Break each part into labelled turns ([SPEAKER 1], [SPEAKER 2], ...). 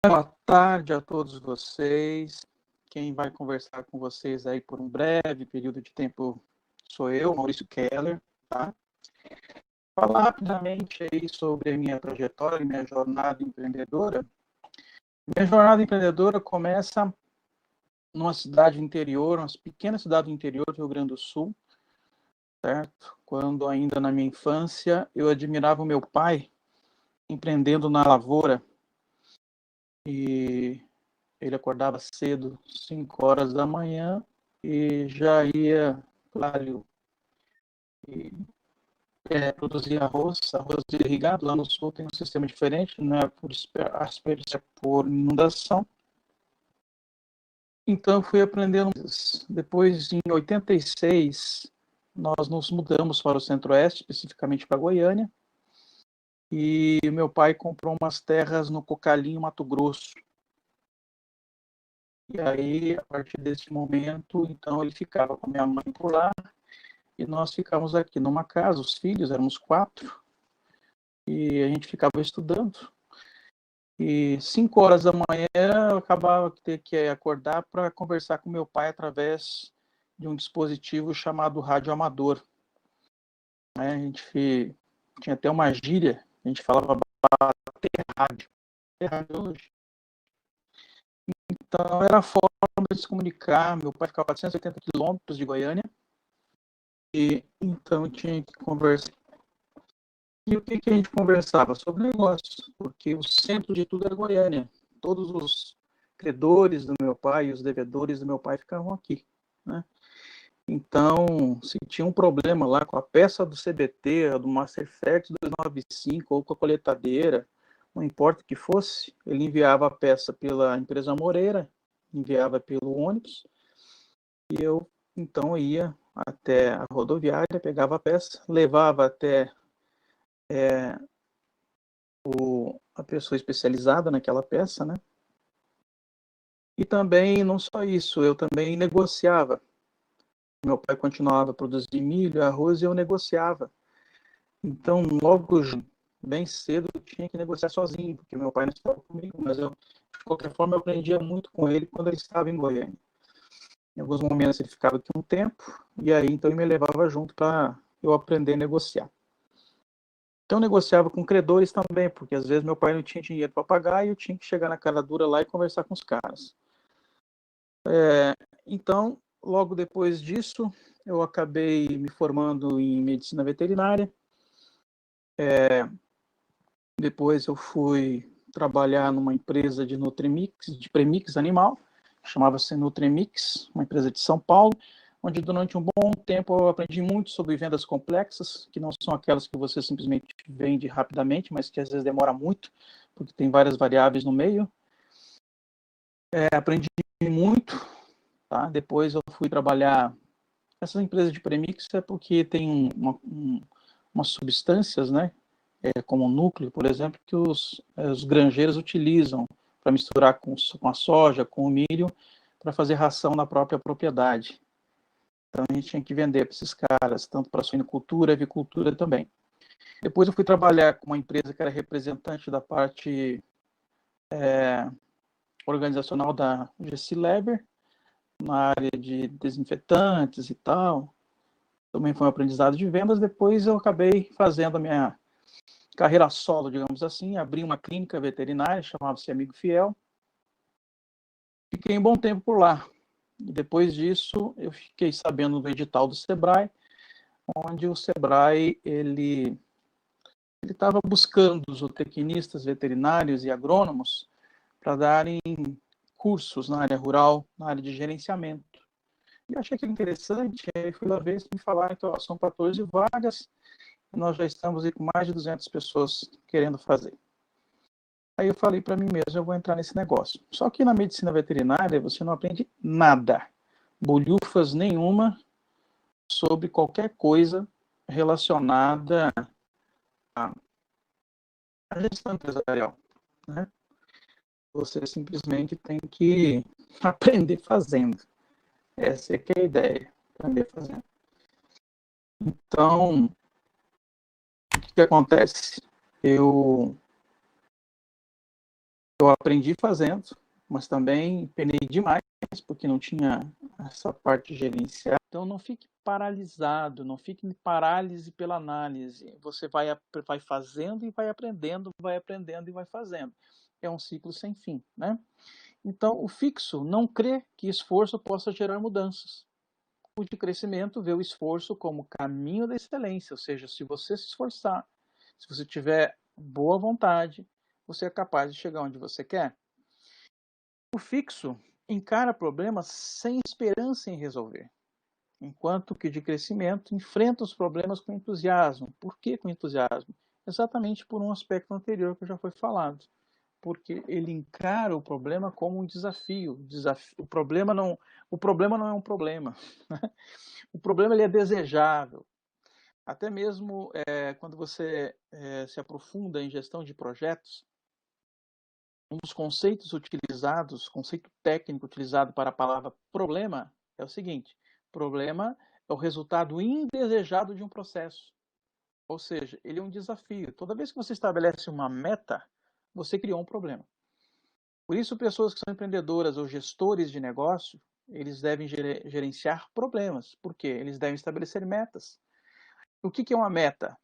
[SPEAKER 1] Boa tarde a todos vocês. Quem vai conversar com vocês aí por um breve período de tempo sou eu, Maurício Keller, tá? Falar rapidamente aí sobre a minha trajetória, minha jornada empreendedora. Minha jornada empreendedora começa numa cidade interior, uma pequena cidade do interior do Rio Grande do Sul, certo? Quando ainda na minha infância eu admirava o meu pai empreendendo na lavoura e ele acordava cedo, 5 horas da manhã, e já ia, claro, e, produzir arroz irrigado. Lá no sul tem um sistema diferente, não é por aspersão, é por inundação. Então, fui aprendendo. Depois, em 86, nós nos mudamos para o Centro-Oeste, especificamente para Goiânia, e meu pai comprou umas terras no Cocalinho, Mato Grosso. E aí, a partir desse momento, então, ele ficava com minha mãe por lá, e nós ficávamos aqui numa casa, os filhos, éramos 4, e a gente ficava estudando. E 5 horas da manhã eu acabava de ter que acordar para conversar com meu pai através de um dispositivo chamado rádio amador. A gente tinha até uma gíria, a gente falava bater rádio. Hoje. Então era a forma de se comunicar. Meu pai ficava a 480 quilômetros de Goiânia, e então tinha que conversar. E o que a gente conversava? Sobre negócios, porque o centro de tudo era Goiânia. Todos os credores do meu pai e os devedores do meu pai ficavam aqui, né? Então, se tinha um problema lá com a peça do CBT, do Masterflex 295, ou com a coletadeira, não importa o que fosse, ele enviava a peça pela empresa Moreira, enviava pelo ônibus, e eu, então, ia até a rodoviária, pegava a peça, levava até a pessoa especializada naquela peça, né? E também, não só isso, eu também negociava. Meu pai continuava a produzir milho, arroz, e eu negociava. Então, logo bem cedo, eu tinha que negociar sozinho, porque meu pai não estava comigo, mas eu, de qualquer forma, eu aprendia muito com ele quando ele estava em Goiânia. Em alguns momentos ele ficava aqui um tempo, e aí então ele me levava junto para eu aprender a negociar. Então, eu negociava com credores também, porque às vezes meu pai não tinha dinheiro para pagar e eu tinha que chegar na cara dura lá e conversar com os caras. Então, logo depois disso, eu acabei me formando em medicina veterinária. Depois eu fui trabalhar numa empresa de Nutrimix, de premix animal, chamava-se Nutrimix, uma empresa de São Paulo, onde durante um bom tempo eu aprendi muito sobre vendas complexas, que não são aquelas que você simplesmente vende rapidamente, mas que às vezes demora muito, porque tem várias variáveis no meio. Aprendi muito, tá? Depois eu fui trabalhar. Essas empresas de premix é porque tem umas substâncias, né? Como o núcleo, por exemplo, que os granjeiros utilizam para misturar com a soja, com o milho, para fazer ração na própria propriedade. Então a gente tinha que vender para esses caras, tanto para suinocultura, avicultura também. Depois eu fui trabalhar com uma empresa que era representante da parte organizacional da GC Leber, na área de desinfetantes e tal. Também foi um aprendizado de vendas. Depois eu acabei fazendo a minha carreira solo, digamos assim, abri uma clínica veterinária, chamava-se Amigo Fiel. Fiquei um bom tempo por lá. E depois disso, eu fiquei sabendo do edital do Sebrae, onde o Sebrae ele estava buscando zootecnistas, veterinários e agrônomos para darem cursos na área rural, na área de gerenciamento. E eu achei aquilo interessante, aí fui lá ver, me falaram que são 14 vagas, e nós já estamos aí com mais de 200 pessoas querendo fazer. Aí eu falei para mim mesmo, eu vou entrar nesse negócio. Só que na medicina veterinária você não aprende nada, bolhufas nenhuma sobre qualquer coisa relacionada à gestão empresarial, né? Você simplesmente tem que aprender fazendo. Essa é que é a ideia, aprender fazendo. Então, o que acontece? Eu Eu aprendi fazendo, mas também penei demais, porque não tinha essa parte gerencial. Então, não fique paralisado, não fique em parálise pela análise. Você vai fazendo e vai aprendendo e vai fazendo. É um ciclo sem fim, né? Então, o fixo não crê que esforço possa gerar mudanças. O de crescimento vê o esforço como caminho da excelência, ou seja, se você se esforçar, se você tiver boa vontade, você é capaz de chegar onde você quer. O fixo encara problemas sem esperança em resolver, enquanto que o de crescimento enfrenta os problemas com entusiasmo. Por que com entusiasmo? Exatamente por um aspecto anterior que já foi falado. Porque ele encara o problema como um desafio. O problema não é um problema. O problema ele é desejável. Até mesmo quando você se aprofunda em gestão de projetos, um dos conceitos utilizados, conceito técnico utilizado para a palavra problema é o seguinte: problema é o resultado indesejado de um processo. Ou seja, ele é um desafio. Toda vez que você estabelece uma meta, você criou um problema. Por isso, pessoas que são empreendedoras ou gestores de negócio, eles devem gerenciar problemas. Por quê? Eles devem estabelecer metas. O que é uma meta?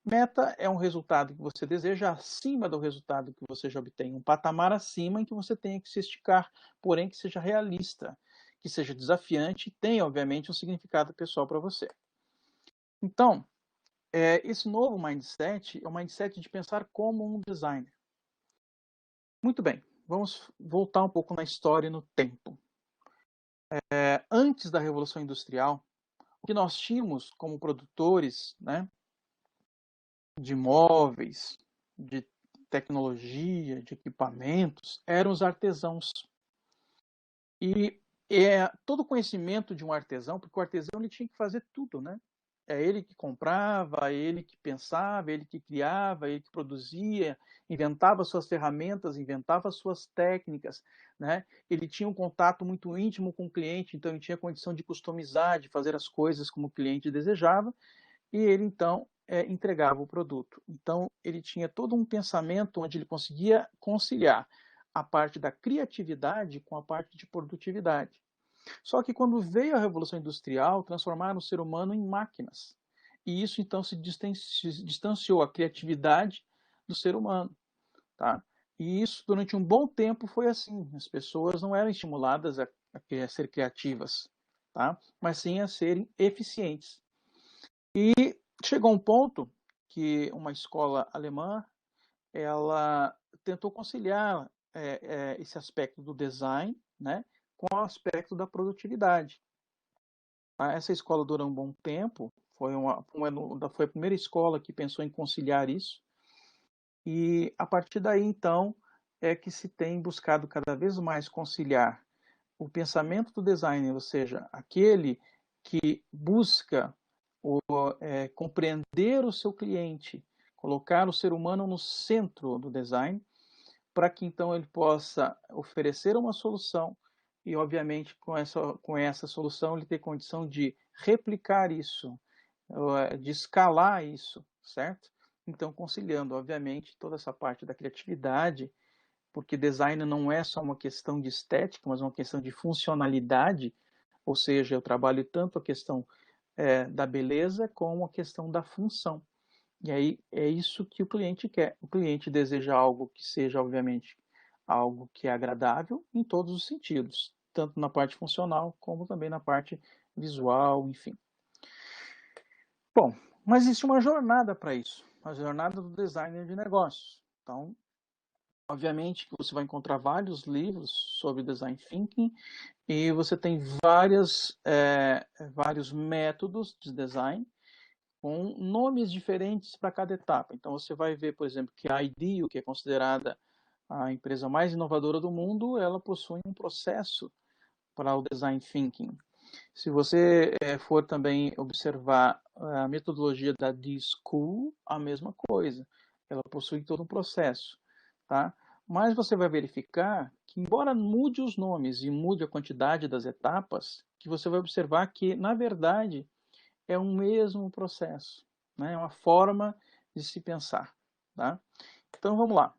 [SPEAKER 1] Meta é um resultado que você deseja acima do resultado que você já obtém, um patamar acima em que você tenha que se esticar, porém que seja realista, que seja desafiante e tenha, obviamente, um significado pessoal para você. Então, esse novo mindset é um mindset de pensar como um designer. Muito bem, vamos voltar um pouco na história e no tempo. Antes da Revolução Industrial, o que nós tínhamos como produtores, né, de móveis, de tecnologia, de equipamentos, eram os artesãos. E todo o conhecimento de um artesão, porque o artesão ele tinha que fazer tudo, né? É ele que comprava, ele que pensava, ele que criava, ele que produzia, inventava suas ferramentas, inventava suas técnicas, né? Ele tinha um contato muito íntimo com o cliente, então ele tinha condição de customizar, de fazer as coisas como o cliente desejava, e ele então entregava o produto. Então ele tinha todo um pensamento onde ele conseguia conciliar a parte da criatividade com a parte de produtividade. Só que quando veio a Revolução Industrial, transformaram o ser humano em máquinas. E isso então se distanciou a criatividade do ser humano. Tá? E isso durante um bom tempo foi assim. As pessoas não eram estimuladas a ser criativas, tá? Mas sim a serem eficientes. E chegou um ponto que uma escola alemã ela tentou conciliar esse aspecto do design, né, com o aspecto da produtividade. Essa escola durou um bom tempo, foi a primeira escola que pensou em conciliar isso, e a partir daí, então, é que se tem buscado cada vez mais conciliar o pensamento do designer, ou seja, aquele que busca compreender o seu cliente, colocar o ser humano no centro do design, para que então ele possa oferecer uma solução e, obviamente, com essa solução ele ter condição de replicar isso, de escalar isso, certo? Então, conciliando, obviamente, toda essa parte da criatividade, porque design não é só uma questão de estética, mas uma questão de funcionalidade, ou seja, eu trabalho tanto a questão da beleza como a questão da função. E aí é isso que o cliente quer. O cliente deseja algo que seja, obviamente, algo que é agradável em todos os sentidos, tanto na parte funcional como também na parte visual, enfim. Bom, mas existe uma jornada para isso, a jornada do designer de negócios. Então, obviamente que você vai encontrar vários livros sobre design thinking e você tem vários métodos de design com nomes diferentes para cada etapa. Então você vai ver, por exemplo, que a IDEO, que é considerada a empresa mais inovadora do mundo, ela possui um processo para o design thinking. Se você for também observar a metodologia da D-School, a mesma coisa. Ela possui todo um processo, tá? Mas você vai verificar que, embora mude os nomes e mude a quantidade das etapas, que você vai observar que, na verdade, é um mesmo processo, né? É uma forma de se pensar, tá? Então vamos lá.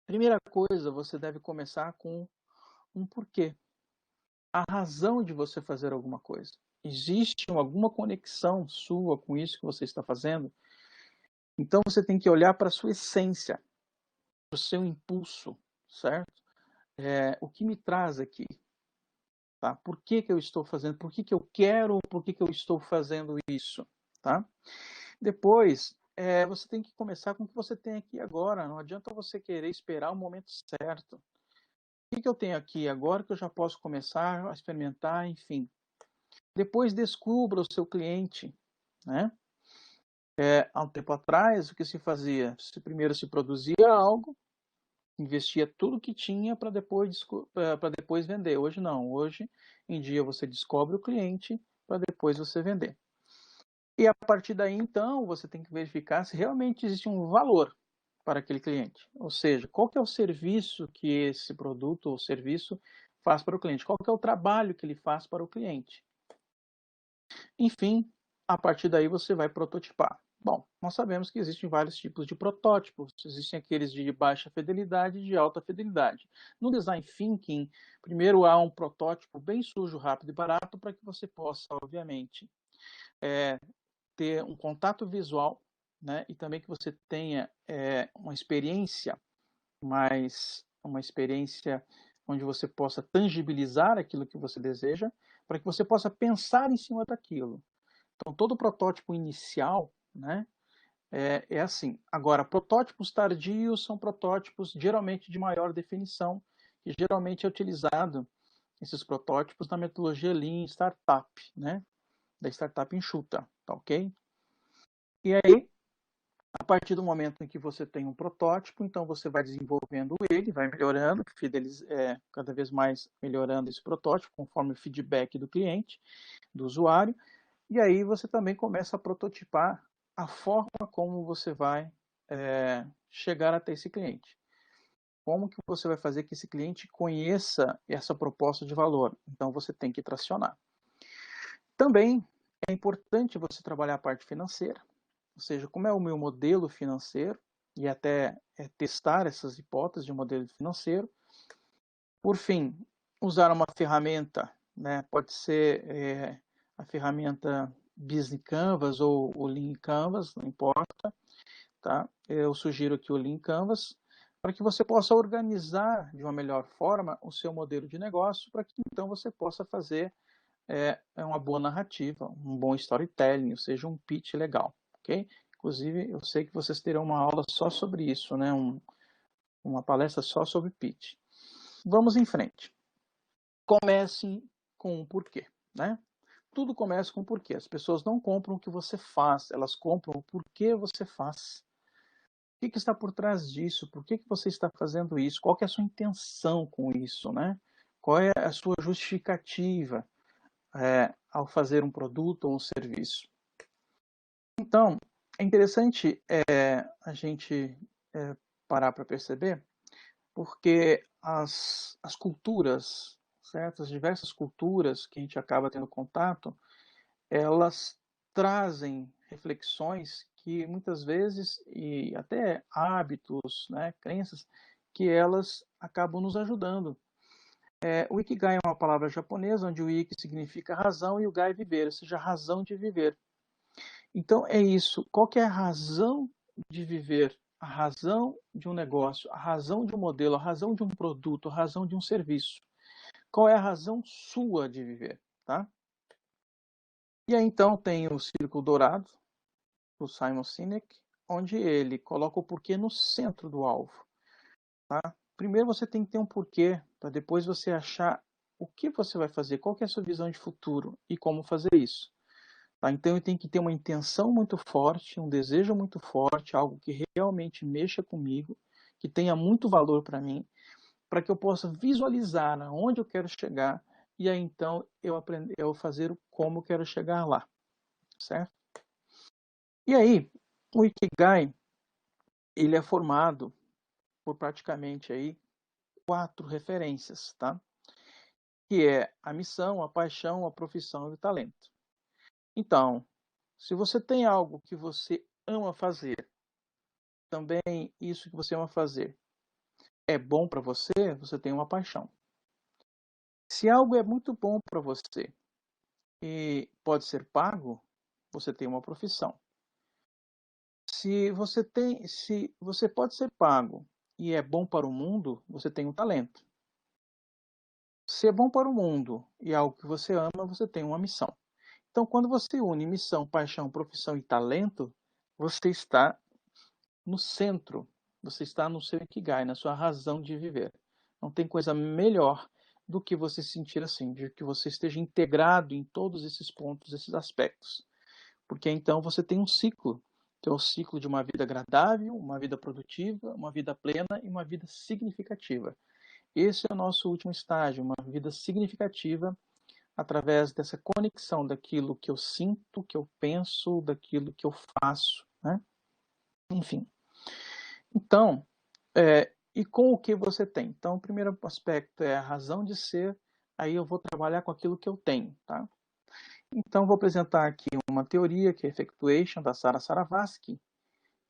[SPEAKER 1] Primeira coisa, você deve começar com um porquê. A razão de você fazer alguma coisa. Existe alguma conexão sua com isso que você está fazendo? Então você tem que olhar para a sua essência, para o seu impulso, certo? O que me traz aqui? Tá? Por que eu estou fazendo? Por que eu quero? Por que eu estou fazendo isso? Tá? Depois, você tem que começar com o que você tem aqui agora. Não adianta você querer esperar o momento certo. O que eu tenho aqui agora que eu já posso começar a experimentar, enfim. Depois descubra o seu cliente, né? Há um tempo atrás, o que se fazia? Primeiro se produzia algo, investia tudo que tinha para depois vender. Hoje não. Hoje em dia você descobre o cliente para depois você vender. E a partir daí, então, você tem que verificar se realmente existe um valor para aquele cliente. Ou seja, qual que é o serviço que esse produto ou serviço faz para o cliente? Qual que é o trabalho que ele faz para o cliente? Enfim, a partir daí você vai prototipar. Bom, nós sabemos que existem vários tipos de protótipos. Existem aqueles de baixa fidelidade e de alta fidelidade. No design thinking, primeiro há um protótipo bem sujo, rápido e barato para que você possa, obviamente, ter um contato visual, né? E também que você tenha uma experiência uma experiência onde você possa tangibilizar aquilo que você deseja, para que você possa pensar em cima daquilo. Então, todo o protótipo inicial, né, é assim. Agora, protótipos tardios são protótipos geralmente de maior definição, que geralmente é utilizado esses protótipos na metodologia Lean Startup, né, da startup enxuta, tá ok? E aí, a partir do momento em que você tem um protótipo, então você vai desenvolvendo ele, vai melhorando, cada vez mais melhorando esse protótipo, conforme o feedback do cliente, do usuário, e aí você também começa a prototipar a forma como você vai chegar até esse cliente. Como que você vai fazer que esse cliente conheça essa proposta de valor? Então você tem que tracionar. Também é importante você trabalhar a parte financeira, ou seja, como é o meu modelo financeiro, e até testar essas hipóteses de modelo financeiro. Por fim, usar uma ferramenta, né? Pode ser a ferramenta Business Canvas ou o Lean Canvas, não importa. Tá? Eu sugiro aqui o Lean Canvas, para que você possa organizar de uma melhor forma o seu modelo de negócio, para que então você possa fazer uma boa narrativa, um bom storytelling, ou seja, um pitch legal, ok? Inclusive, eu sei que vocês terão uma aula só sobre isso, né? Uma palestra só sobre pitch. Vamos em frente. Comece com um porquê, né? Tudo começa com um porquê. As pessoas não compram o que você faz, elas compram o porquê você faz. O que está por trás disso? Por que você está fazendo isso? Qual que é a sua intenção com isso, né? Qual é a sua justificativa ao fazer um produto ou um serviço? Então, é interessante a gente parar para perceber, porque as culturas, certo? As diversas culturas que a gente acaba tendo contato, elas trazem reflexões que muitas vezes, e até hábitos, né, crenças, que elas acabam nos ajudando. O Ikigai é uma palavra japonesa, onde o Iki significa razão e o Gai viver, ou seja, razão de viver. Então é isso. Qual que é a razão de viver? A razão de um negócio, a razão de um modelo, a razão de um produto, a razão de um serviço. Qual é a razão sua de viver, tá? E aí então tem o círculo dourado, do Simon Sinek, onde ele coloca o porquê no centro do alvo, tá? Primeiro você tem que ter um porquê, para depois você achar o que você vai fazer, qual que é a sua visão de futuro e como fazer isso. Tá? Então eu tenho que ter uma intenção muito forte, um desejo muito forte, algo que realmente mexa comigo, que tenha muito valor para mim, para que eu possa visualizar aonde eu quero chegar e aí então eu fazer o como eu quero chegar lá, certo? E aí, o Ikigai, ele é formado por praticamente aí 4 referências, tá? Que é a missão, a paixão, a profissão e o talento. Então, se você tem algo que você ama fazer, também isso que você ama fazer, é bom para você, você tem uma paixão. Se algo é muito bom para você e pode ser pago, você tem uma profissão. Se você pode ser pago e é bom para o mundo, você tem um talento. Se é bom para o mundo e é algo que você ama, você tem uma missão. Então, quando você une missão, paixão, profissão e talento, você está no centro, você está no seu ikigai, na sua razão de viver. Não tem coisa melhor do que você se sentir assim, de que você esteja integrado em todos esses pontos, esses aspectos. Porque então você tem um ciclo, que é o ciclo de uma vida agradável, uma vida produtiva, uma vida plena e uma vida significativa. Esse é o nosso último estágio, uma vida significativa através dessa conexão daquilo que eu sinto, que eu penso, daquilo que eu faço, né? Enfim. Então, e com o que você tem? Então, o primeiro aspecto é a razão de ser, aí eu vou trabalhar com aquilo que eu tenho, tá? Então, vou apresentar aqui uma teoria, que é a Effectuation, da Sara Saravasky,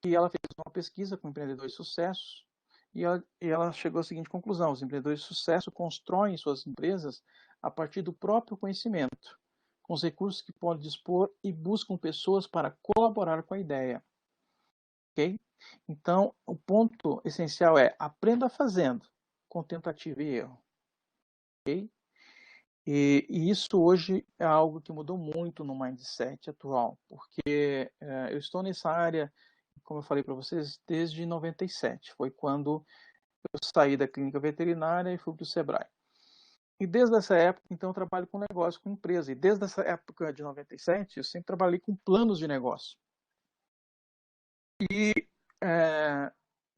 [SPEAKER 1] que ela fez uma pesquisa com empreendedores de sucesso, e ela chegou à seguinte conclusão: os empreendedores de sucesso constroem suas empresas a partir do próprio conhecimento, com os recursos que podem dispor e buscam pessoas para colaborar com a ideia. Ok? Então, o ponto essencial é aprenda fazendo, com tentativa e erro. Ok? E isso hoje é algo que mudou muito no mindset atual, porque eu estou nessa área, como eu falei para vocês, desde 97. Foi quando eu saí da clínica veterinária e fui para o Sebrae. E desde essa época, então, eu trabalho com negócio, com empresa. E desde essa época de 97, eu sempre trabalhei com planos de negócio. E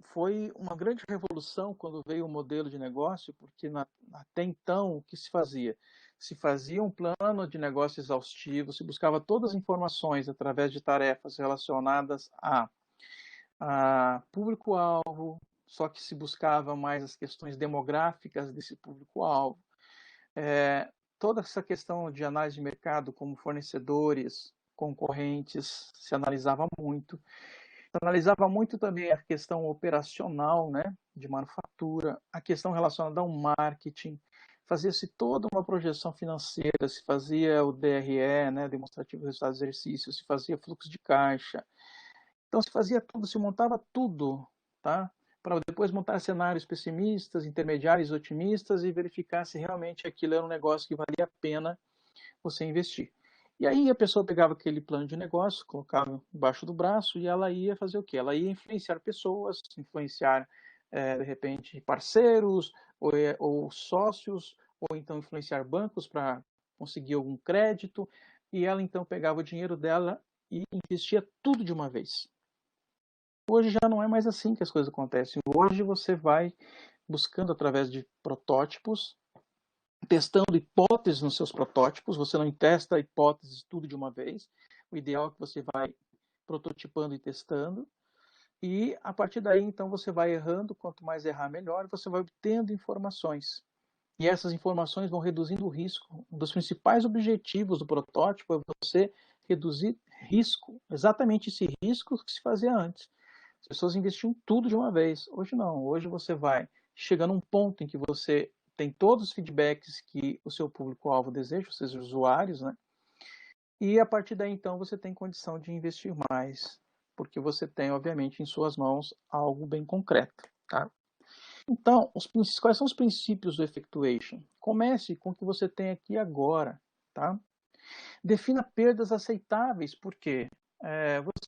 [SPEAKER 1] foi uma grande revolução quando veio o modelo de negócio, porque até então o que se fazia? Se fazia um plano de negócio exaustivo, se buscava todas as informações através de tarefas relacionadas a público-alvo, só que se buscava mais as questões demográficas desse público-alvo. Toda essa questão de análise de mercado, como fornecedores, concorrentes, se analisava muito. Analisava muito também a questão operacional, né, de manufatura, a questão relacionada ao marketing, fazia-se toda uma projeção financeira, se fazia o DRE, né, demonstrativo de resultado de exercício, se fazia fluxo de caixa. Então se fazia tudo, se montava tudo, tá? Para depois montar cenários pessimistas, intermediários, otimistas e verificar se realmente aquilo era um negócio que valia a pena você investir. E aí a pessoa pegava aquele plano de negócio, colocava embaixo do braço e ela ia fazer o quê? Ela ia influenciar pessoas, influenciar, de repente, parceiros ou sócios, ou então influenciar bancos para conseguir algum crédito. E ela então pegava o dinheiro dela e investia tudo de uma vez. Hoje já não é mais assim que as coisas acontecem. Hoje você vai buscando através de protótipos, testando hipóteses nos seus protótipos, você não testa hipóteses tudo de uma vez. O ideal é que você vai prototipando e testando. E a partir daí, então, você vai errando. Quanto mais errar, melhor. Você vai obtendo informações. E essas informações vão reduzindo o risco. Um dos principais objetivos do protótipo é você reduzir risco. Exatamente esse risco que se fazia antes. As pessoas investiam tudo de uma vez. Hoje não. Hoje você vai chegando a um ponto em que você tem todos os feedbacks que o seu público-alvo deseja, os seus usuários, né? E a partir daí, então, você tem condição de investir mais, porque você tem, obviamente, em suas mãos algo bem concreto, tá? Então, quais são os princípios do Effectuation? Comece com o que você tem aqui agora, tá? Defina perdas aceitáveis, por quê?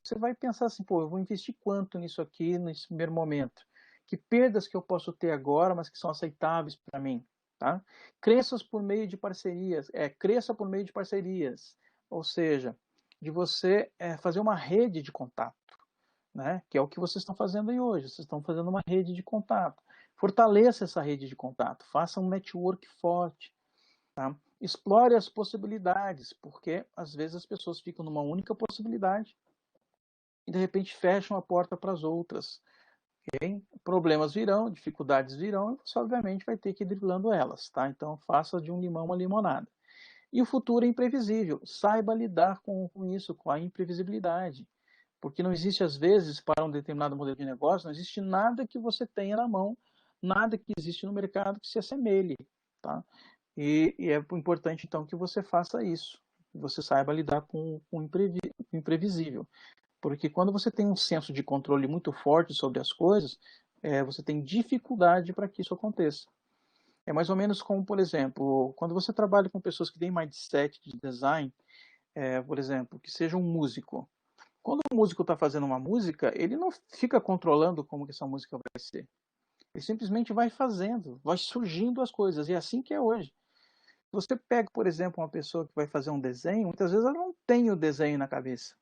[SPEAKER 1] Você vai pensar assim, pô, eu vou investir quanto nisso aqui nesse primeiro momento? Que perdas que eu posso ter agora, mas que são aceitáveis para mim, tá? Cresças por meio de parcerias, cresça por meio de parcerias, ou seja, de você fazer uma rede de contato, né? Que é o que vocês estão fazendo aí hoje, vocês estão fazendo uma rede de contato. Fortaleça essa rede de contato, faça um network forte, tá? Explore as possibilidades, porque às vezes as pessoas ficam numa única possibilidade e de repente fecham a porta para as outras. Okay? Problemas virão, dificuldades virão, e você obviamente vai ter que ir driblando elas, tá? Então faça de um limão uma limonada. E o futuro é imprevisível. Saiba lidar com isso, com a imprevisibilidade. Porque não existe, às vezes, para um determinado modelo de negócio, não existe nada que você tenha na mão nada que existe no mercado que se assemelhe, tá? E é importante, então, que você faça isso, que você saiba lidar com o imprevisível. Porque quando você tem um senso de controle muito forte sobre as coisas, você tem dificuldade para que isso aconteça. É mais ou menos como, por exemplo, quando você trabalha com pessoas que têm mindset de design, por exemplo, que seja um músico. Quando o músico está fazendo uma música, ele não fica controlando como que essa música vai ser. Ele simplesmente vai fazendo, vai surgindo as coisas. E é assim que é hoje. Você pega, por exemplo, uma pessoa que vai fazer um desenho, muitas vezes ela não tem o desenho na cabeça.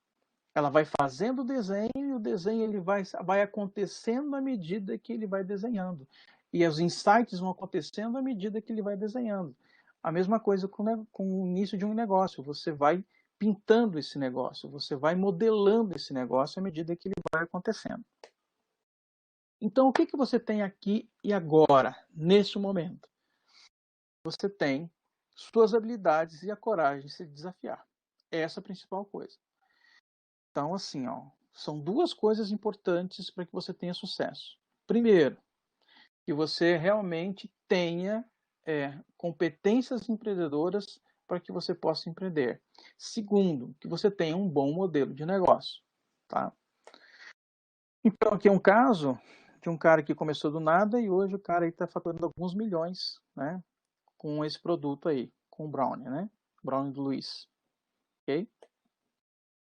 [SPEAKER 1] Ela vai fazendo o desenho e o desenho ele vai acontecendo à medida que ele vai desenhando. E os insights vão acontecendo à medida que ele vai desenhando. A mesma coisa com o início de um negócio. Você vai pintando esse negócio, você vai modelando esse negócio à medida que ele vai acontecendo. Então, o que, que você tem aqui e agora, neste momento? Você tem suas habilidades e a coragem de se desafiar. Essa é a principal coisa. Então, assim, ó, são duas coisas importantes para que você tenha sucesso. Primeiro, que você realmente tenha competências empreendedoras para que você possa empreender. Segundo, que você tenha um bom modelo de negócio. Tá? Então, aqui é um caso de um cara que começou do nada e hoje o cara está faturando alguns milhões, né, com esse produto aí, com o Brownie, né? Brownie do Luiz. Ok?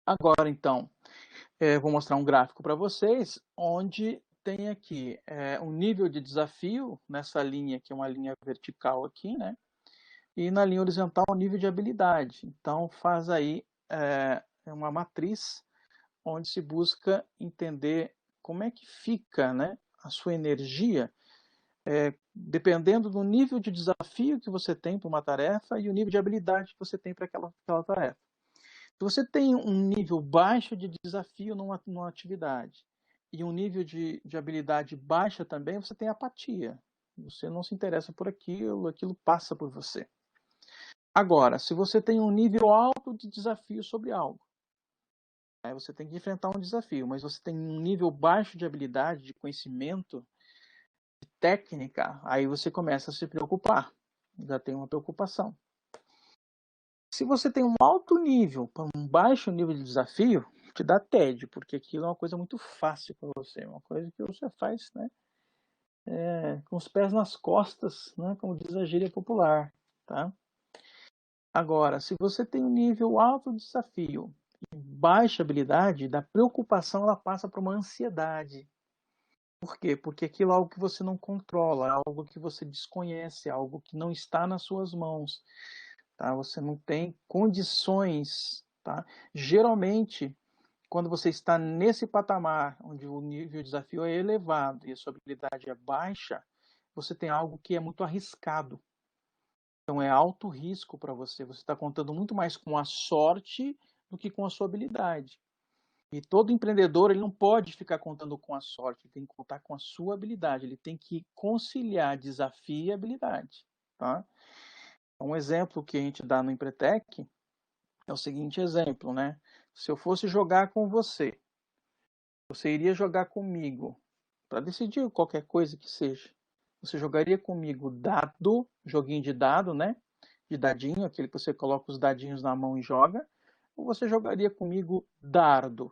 [SPEAKER 1] Agora, então, vou mostrar um gráfico para vocês, onde tem aqui um nível de desafio, nessa linha que é uma linha vertical aqui, né? E na linha horizontal, o nível de habilidade. Então, faz aí uma matriz onde se busca entender como é que fica, né, a sua energia, dependendo do nível de desafio que você tem para uma tarefa e o nível de habilidade que você tem para aquela tarefa. Se você tem um nível baixo de desafio numa atividade e um nível de habilidade baixa também, você tem apatia. Você não se interessa por aquilo, aquilo passa por você. Agora, se você tem um nível alto de desafio sobre algo, aí você tem que enfrentar um desafio, mas você tem um nível baixo de habilidade, de conhecimento, de técnica, aí você começa a se preocupar. Já tem uma preocupação. Se você tem um alto nível para um baixo nível de desafio, te dá tédio, porque aquilo é uma coisa muito fácil para você, uma coisa que você faz, né, com os pés nas costas, né, como diz a gíria popular, tá? Agora, se você tem um nível alto de desafio e baixa habilidade, da preocupação ela passa para uma ansiedade. Por quê? Porque aquilo é algo que você não controla, é algo que você desconhece, é algo que não está nas suas mãos. Tá? Você não tem condições. Tá? Geralmente, quando você está nesse patamar, onde o nível de desafio é elevado e a sua habilidade é baixa, você tem algo que é muito arriscado. Então é alto risco para você. Você está contando muito mais com a sorte do que com a sua habilidade. E todo empreendedor ele não pode ficar contando com a sorte, ele tem que contar com a sua habilidade, ele tem que conciliar desafio e habilidade. Tá? Um exemplo que a gente dá no Empretec é o seguinte exemplo, né? Se eu fosse jogar com você, você iria jogar comigo para decidir qualquer coisa que seja. Você jogaria comigo dado, joguinho de dado, né? De dadinho, aquele que você coloca os dadinhos na mão e joga, ou você jogaria comigo dardo,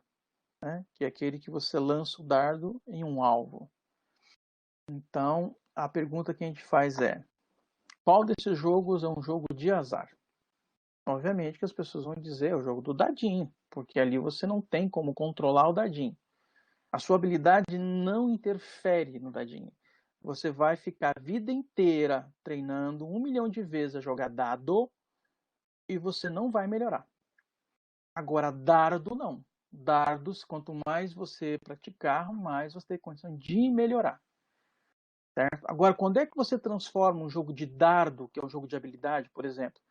[SPEAKER 1] né? Que é aquele que você lança o dardo em um alvo. Então, a pergunta que a gente faz é: qual desses jogos é um jogo de azar? Obviamente que as pessoas vão dizer é o jogo do dadinho, porque ali você não tem como controlar o dadinho. A sua habilidade não interfere no dadinho. Você vai ficar a vida inteira treinando 1 milhão de vezes a jogar dado e você não vai melhorar. Agora, dardo não. Dardos, quanto mais você praticar, mais você tem condição de melhorar. Certo? Agora, quando é que você transforma um jogo de dardo, que é um jogo de habilidade, por exemplo,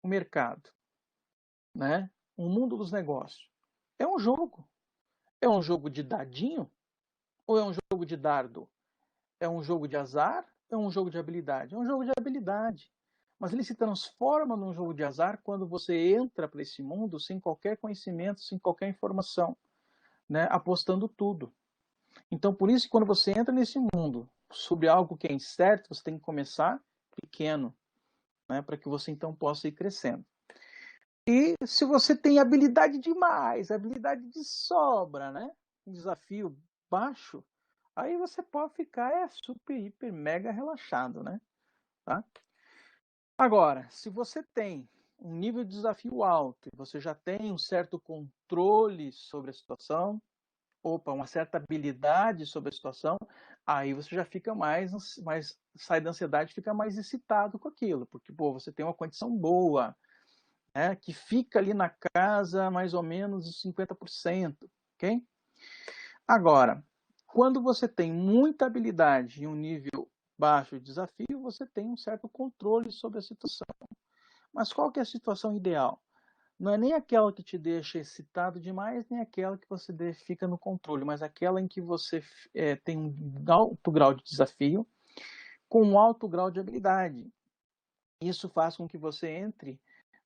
[SPEAKER 1] o mercado, né? O mundo dos negócios? É um jogo. É um jogo de dadinho ou é um jogo de dardo? É um jogo de azar? É um jogo de habilidade? É um jogo de habilidade. Mas ele se transforma num jogo de azar quando você entra para esse mundo sem qualquer conhecimento, sem qualquer informação, né? Apostando tudo. Então, por isso, quando você entra nesse mundo sobre algo que é incerto, você tem que começar pequeno, né, para que você então possa ir crescendo. E se você tem habilidade demais, habilidade de sobra, né, um desafio baixo, aí você pode ficar super, hiper, mega relaxado, né? Tá? Agora, se você tem um nível de desafio alto e você já tem um certo controle sobre a situação, uma certa habilidade sobre a situação, aí você já fica mais sai da ansiedade, fica mais excitado com aquilo, porque pô, você tem uma condição boa, né, que fica ali na casa mais ou menos de 50%, ok? Agora, quando você tem muita habilidade em um nível baixo de desafio, você tem um certo controle sobre a situação. Mas qual que é a situação ideal? Não é nem aquela que te deixa excitado demais, nem aquela que você fica no controle, mas aquela em que você tem um alto grau de desafio com um alto grau de habilidade. Isso faz com que você entre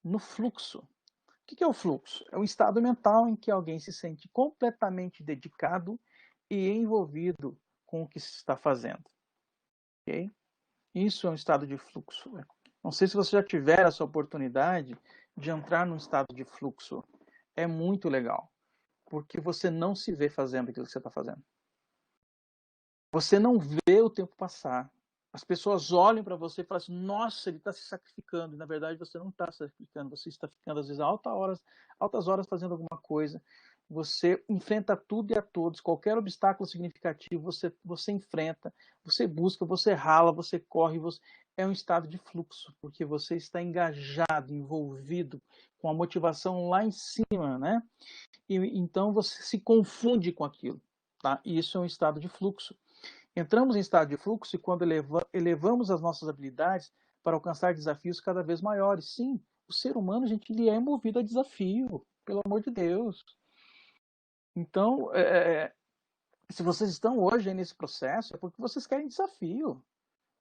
[SPEAKER 1] no fluxo. O que é o fluxo? É um estado mental em que alguém se sente completamente dedicado e envolvido com o que se está fazendo. Okay? Isso é um estado de fluxo. Não sei se você já tiver essa oportunidade de entrar num estado de fluxo. É muito legal, porque você não se vê fazendo aquilo que você está fazendo. Você não vê o tempo passar. As pessoas olham para você e falam assim, nossa, ele está se sacrificando. E, na verdade, você não está se sacrificando. Você está ficando, às vezes, altas horas fazendo alguma coisa. Você enfrenta tudo e a todos. Qualquer obstáculo significativo, você enfrenta. Você busca, você rala, você corre. É um estado de fluxo, porque você está engajado, envolvido, com a motivação lá em cima, né? E então você se confunde com aquilo. Tá? E isso é um estado de fluxo. Entramos em estado de fluxo quando elevamos as nossas habilidades para alcançar desafios cada vez maiores. Sim, o ser humano, gente, ele é movido a desafio, pelo amor de Deus. Então, se vocês estão hoje nesse processo, é porque vocês querem desafio.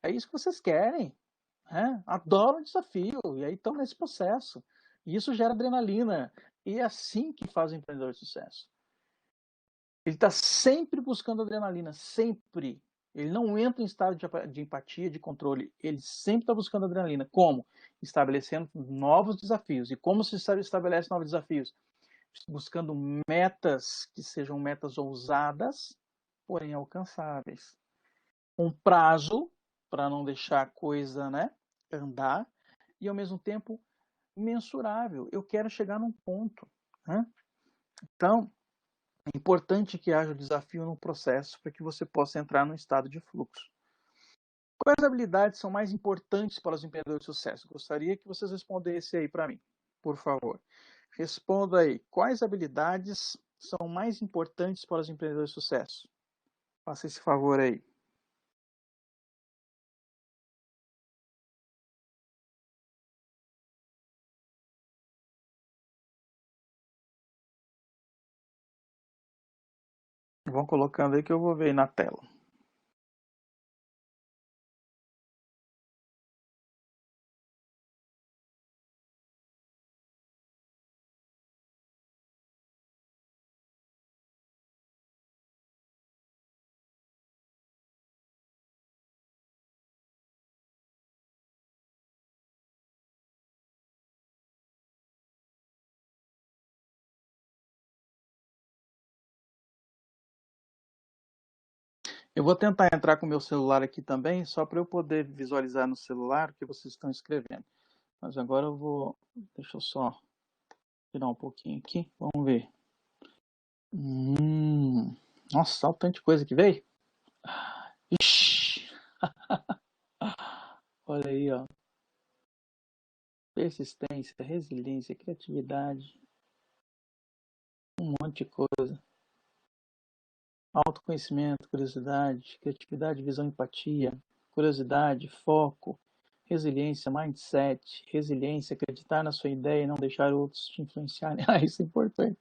[SPEAKER 1] É isso que vocês querem. Né? Adoram desafio, e aí estão nesse processo. E isso gera adrenalina. E é assim que faz o empreendedor de sucesso. Ele está sempre buscando adrenalina, sempre. Ele não entra em estado de empatia, de controle. Ele sempre está buscando adrenalina. Como? Estabelecendo novos desafios. E como se estabelece novos desafios? Buscando metas que sejam metas ousadas, porém alcançáveis. Um prazo, para não deixar a coisa, né, andar, e ao mesmo tempo mensurável. Eu quero chegar num ponto. Né? Então, é importante que haja o desafio no processo para que você possa entrar num estado de fluxo. Quais habilidades são mais importantes para os empreendedores de sucesso? Gostaria que vocês respondessem aí para mim, por favor. Responda aí. Quais habilidades são mais importantes para os empreendedores de sucesso? Faça esse favor aí. Vão colocando aí que eu vou ver aí na tela. Eu vou tentar entrar com o meu celular aqui também, só para eu poder visualizar no celular o que vocês estão escrevendo. Mas agora eu vou... Deixa eu só tirar um pouquinho aqui. Vamos ver. Nossa, olha o tanto de coisa que veio. Ixi. Olha aí, ó. Persistência, resiliência, criatividade, um monte de coisa. Autoconhecimento, curiosidade, criatividade, visão, empatia, curiosidade, foco, resiliência, mindset, resiliência, acreditar na sua ideia e não deixar outros te influenciarem. Ah, isso é importante.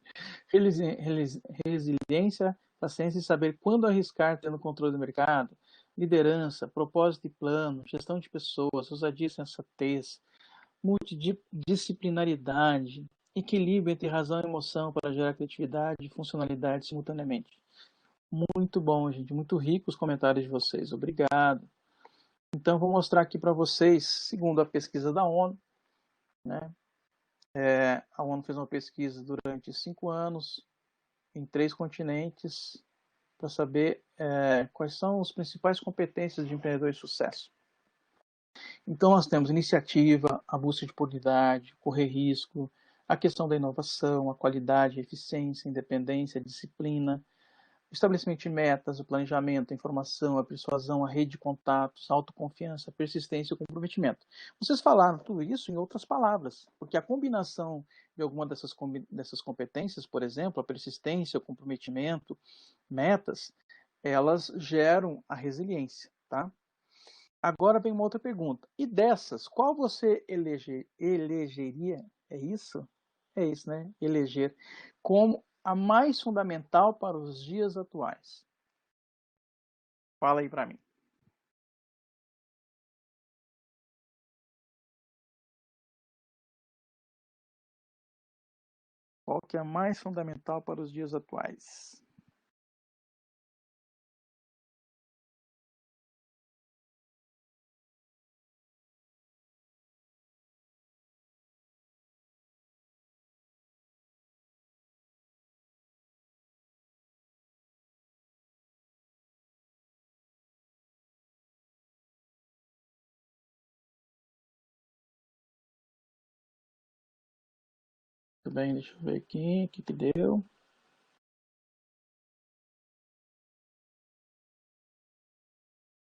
[SPEAKER 1] Resiliência, paciência e saber quando arriscar tendo controle do mercado, liderança, propósito e plano, gestão de pessoas, ousadia e sensatez, multidisciplinaridade, equilíbrio entre razão e emoção para gerar criatividade e funcionalidade simultaneamente. Muito bom, gente. Muito rico os comentários de vocês. Obrigado. Então, vou mostrar aqui para vocês, segundo a pesquisa da ONU, né? A ONU fez uma pesquisa durante 5 anos em 3 continentes para saber quais são as principais competências de empreendedor de sucesso. Então, nós temos iniciativa, a busca de oportunidade, correr risco, a questão da inovação, a qualidade, a eficiência, a independência, a disciplina, o estabelecimento de metas, o planejamento, a informação, a persuasão, a rede de contatos, a autoconfiança, a persistência e o comprometimento. Vocês falaram tudo isso em outras palavras, porque a combinação de alguma dessas competências, por exemplo, a persistência, o comprometimento, metas, elas geram a resiliência, tá? Agora vem uma outra pergunta. E dessas, qual você elegeria? É isso? É isso, né? Eleger como a mais fundamental para os dias atuais. Fala aí para mim. Qual que é a mais fundamental para os dias atuais? Tudo bem, deixa eu ver aqui o que deu.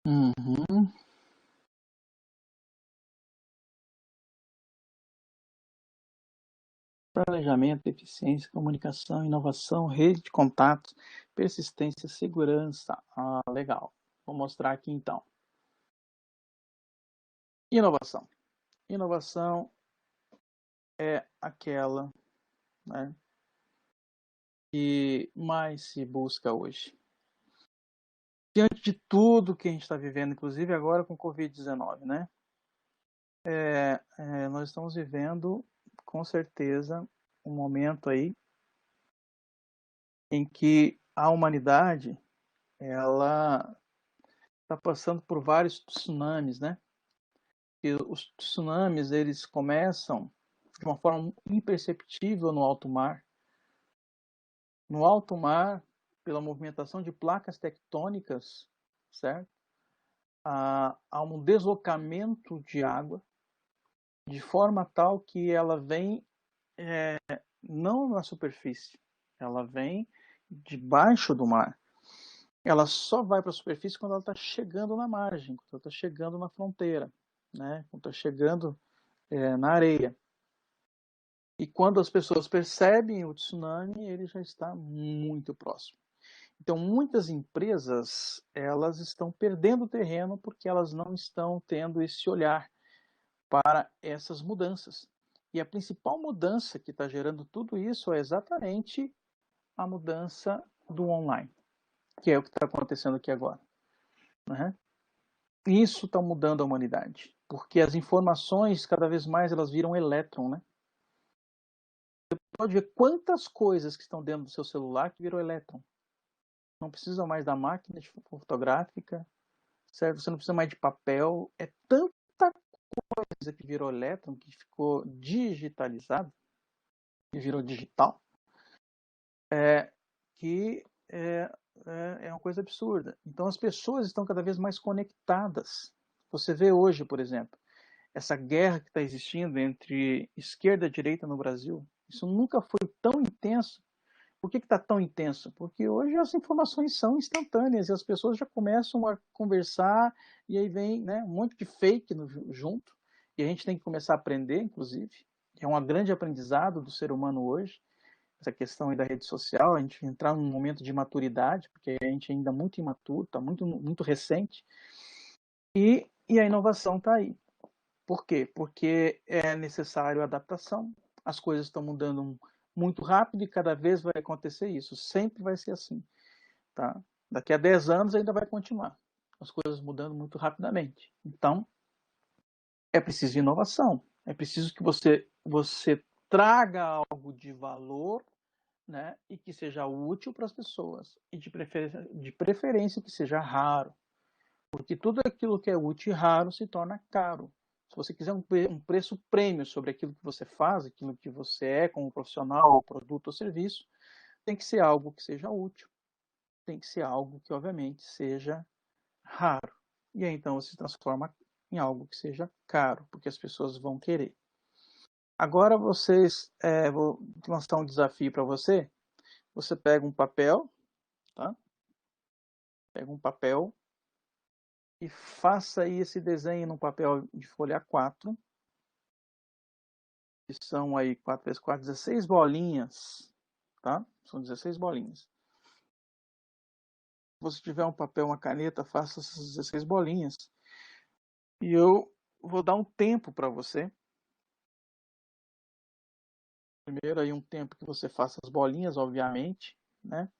[SPEAKER 1] Uhum. Planejamento, eficiência, comunicação, inovação, rede de contatos, persistência, segurança. Ah, legal. Vou mostrar aqui então. Inovação. Inovação é aquela, né, que mais se busca hoje. Diante de tudo que a gente está vivendo, inclusive agora com o Covid-19, né? Nós estamos vivendo, com certeza, um momento aí em que a humanidade ela está passando por vários tsunamis, né? E os tsunamis eles começam de uma forma imperceptível no alto mar. No alto mar, pela movimentação de placas tectônicas, certo? Há um deslocamento de água de forma tal que ela vem não na superfície, ela vem debaixo do mar. Ela só vai para a superfície quando ela está chegando na margem, quando ela está chegando na fronteira, né? Quando está chegando na areia. E quando as pessoas percebem o tsunami, ele já está muito próximo. Então, muitas empresas elas estão perdendo terreno porque elas não estão tendo esse olhar para essas mudanças. E a principal mudança que está gerando tudo isso é exatamente a mudança do online, que é o que está acontecendo aqui agora. Né? Isso está mudando a humanidade, porque as informações cada vez mais elas viram elétron, né? Você pode ver quantas coisas que estão dentro do seu celular que virou elétron. Não precisa mais da máquina fotográfica, certo? Você não precisa mais de papel. É tanta coisa que virou elétron, que ficou digitalizado, que virou digital, que é uma coisa absurda. Então as pessoas estão cada vez mais conectadas. Você vê hoje, por exemplo, essa guerra que está existindo entre esquerda e direita no Brasil. Isso nunca foi tão intenso. Por que está tão intenso? Porque hoje as informações são instantâneas e as pessoas já começam a conversar e aí vem, né, um monte de fake junto. E a gente tem que começar a aprender, inclusive. É um grande aprendizado do ser humano hoje, essa questão aí da rede social, a gente entrar num momento de maturidade, porque a gente ainda é muito imaturo, está muito, muito recente, e a inovação está aí. Por quê? Porque é necessário adaptação, as coisas estão mudando muito rápido e cada vez vai acontecer isso, sempre vai ser assim. Tá? Daqui a 10 anos ainda vai continuar, as coisas mudando muito rapidamente. Então, é preciso de inovação, é preciso que você traga algo de valor né? E que seja útil para as pessoas. E de preferência que seja raro. Porque tudo aquilo que é útil e raro se torna caro. Se você quiser um preço prêmio sobre aquilo que você faz, aquilo que você é como profissional, produto ou serviço, tem que ser algo que seja útil, tem que ser algo que, obviamente, seja raro. E aí, então, você se transforma em algo que seja caro, porque as pessoas vão querer. Agora, vou lançar um desafio para você. Você pega um papel, tá? Pega um papel e faça aí esse desenho num papel de folha 4, que são aí 4 vezes 4, 16 bolinhas, tá? São 16 bolinhas. Se você tiver um papel, uma caneta, faça essas 16 bolinhas. E eu vou dar um tempo para você. Primeiro aí um tempo que você faça as bolinhas, obviamente, né?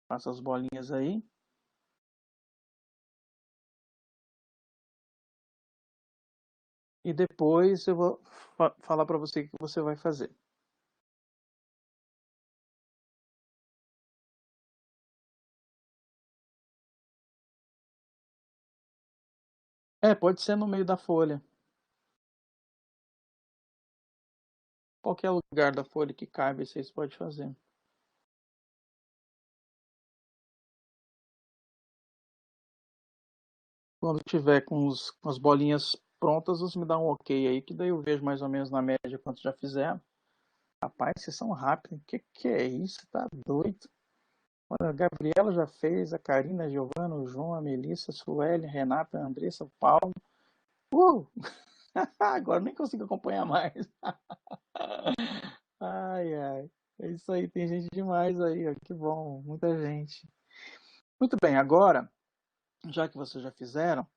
[SPEAKER 1] Faça as bolinhas aí. E depois eu vou falar para você o que você vai fazer. Pode ser no meio da folha. Qualquer lugar da folha que caiba, vocês podem fazer. Quando tiver com as bolinhas prontas, você me dá um ok aí, que daí eu vejo mais ou menos na média quanto já fizeram. Rapaz, vocês são rápidos. Que é isso? Tá doido? Olha, a Gabriela já fez, a Karina, a Giovana, o João, a Melissa, a Sueli, a Renata, a Andressa, o Paulo. Uh! Agora nem consigo acompanhar mais. Ai, ai. É isso aí, tem gente demais aí, ó. Que bom, muita gente. Muito bem, agora, já que vocês já fizeram,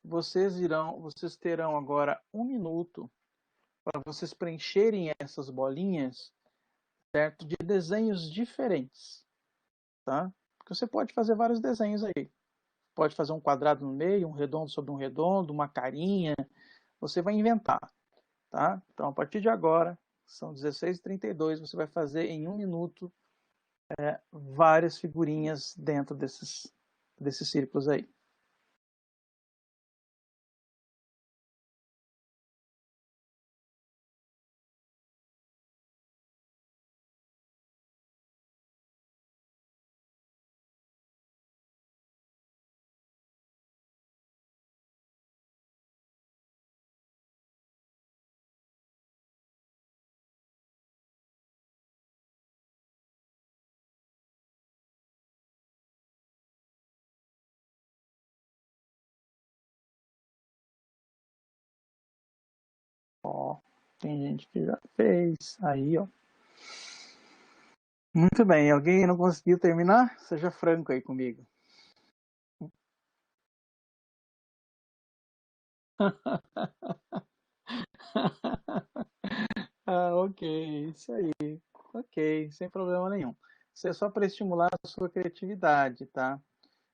[SPEAKER 1] vocês terão agora um minuto para vocês preencherem essas bolinhas, certo? De desenhos diferentes, tá? Porque você pode fazer vários desenhos aí. Pode fazer um quadrado no meio, um redondo sobre um redondo, uma carinha. Você vai inventar, tá? Então, a partir de agora, são 16h32, você vai fazer em um minuto várias figurinhas dentro desses círculos aí. Ó, tem gente que já fez. Aí, ó. Muito bem. Alguém não conseguiu terminar? Seja franco aí comigo. Ah, ok, isso aí. Ok, sem problema nenhum. Isso é só para estimular a sua criatividade, tá?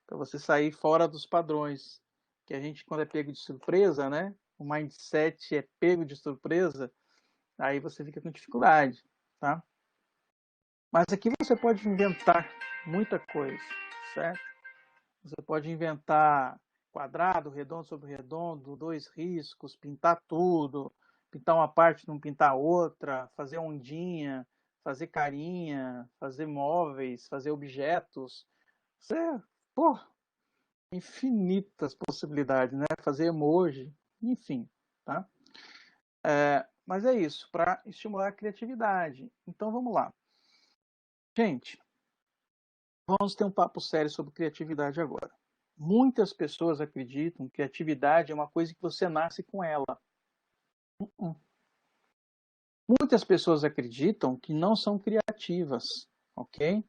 [SPEAKER 1] Para você sair fora dos padrões. Que a gente, quando é pego de surpresa, né? O mindset é pego de surpresa, aí você fica com dificuldade, tá? Mas aqui você pode inventar muita coisa, certo? Você pode inventar quadrado, redondo sobre redondo, dois riscos, pintar tudo, pintar uma parte, não pintar a outra, fazer ondinha, fazer carinha, fazer móveis, fazer objetos. Você, pô, infinitas possibilidades, né? Fazer emoji, enfim, tá? Mas é isso, para estimular a criatividade. Então vamos lá. Gente, vamos ter um papo sério sobre criatividade agora. Muitas pessoas acreditam que criatividade é uma coisa que você nasce com ela. Muitas pessoas acreditam que não são criativas, ok?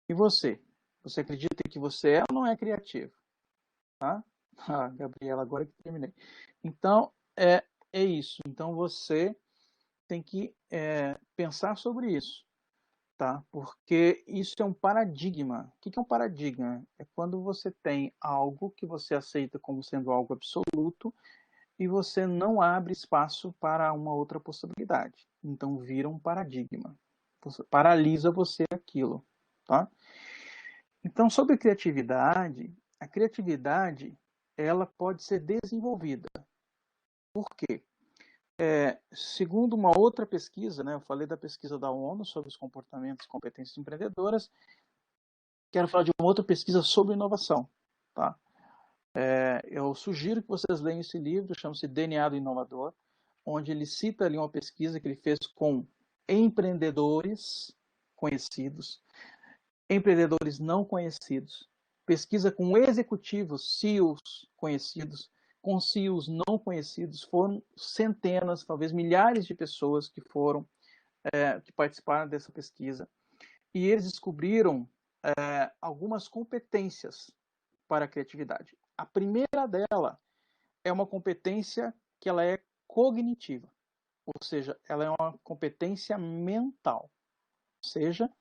[SPEAKER 1] E você? Você acredita que você é ou não é criativo? Tá? Ah, Gabriela, agora que terminei. Então, é isso. Então, você tem que pensar sobre isso, tá? Porque isso é um paradigma. O que é um paradigma? É quando você tem algo que você aceita como sendo algo absoluto e você não abre espaço para uma outra possibilidade. Então vira um paradigma. paralisa você aquilo, tá? Então, sobre criatividade, a criatividade, ela pode ser desenvolvida. Por quê? Segundo uma outra pesquisa, né, eu falei da pesquisa da ONU sobre os comportamentos e competências empreendedoras, quero falar de uma outra pesquisa sobre inovação, tá? Eu sugiro que vocês leiam esse livro, chama-se DNA do Inovador, onde ele cita ali uma pesquisa que ele fez com empreendedores conhecidos, empreendedores não conhecidos, pesquisa com executivos, CEOs conhecidos, com CEOs não conhecidos, foram centenas, talvez milhares de pessoas que foram, que participaram dessa pesquisa, e eles descobriram algumas competências para a criatividade. A primeira dela é uma competência que ela é cognitiva, ou seja, ela é uma competência mental, ou seja,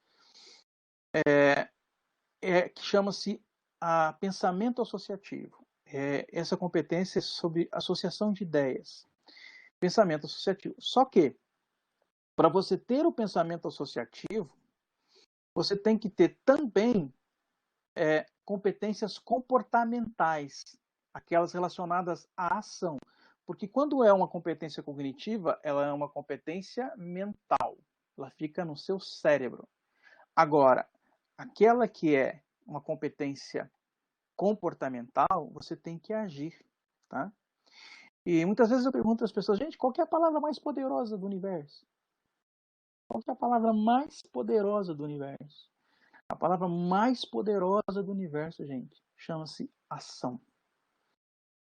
[SPEAKER 1] que chama-se pensamento associativo. Essa competência é sobre associação de ideias, pensamento associativo. Só que, para você ter o pensamento associativo, você tem que ter também competências comportamentais, aquelas relacionadas à ação. Porque quando é uma competência cognitiva, ela é uma competência mental. Ela fica no seu cérebro. Agora, aquela que é uma competência comportamental, você tem que agir, tá? E muitas vezes eu pergunto às pessoas, gente, qual que é a palavra mais poderosa do universo? Qual que é a palavra mais poderosa do universo? A palavra mais poderosa do universo, gente, chama-se ação.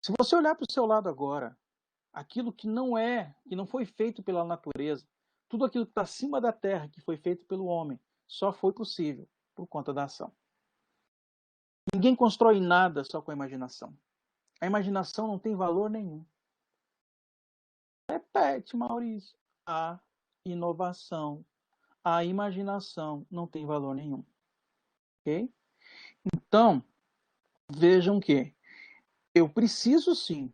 [SPEAKER 1] Se você olhar para o seu lado agora, aquilo que não foi feito pela natureza, tudo aquilo que está acima da terra, que foi feito pelo homem, só foi possível por conta da ação. Ninguém constrói nada só com a imaginação. A imaginação não tem valor nenhum. Repete, Maurício. A inovação, a imaginação não tem valor nenhum. Ok? Então, vejam que eu preciso sim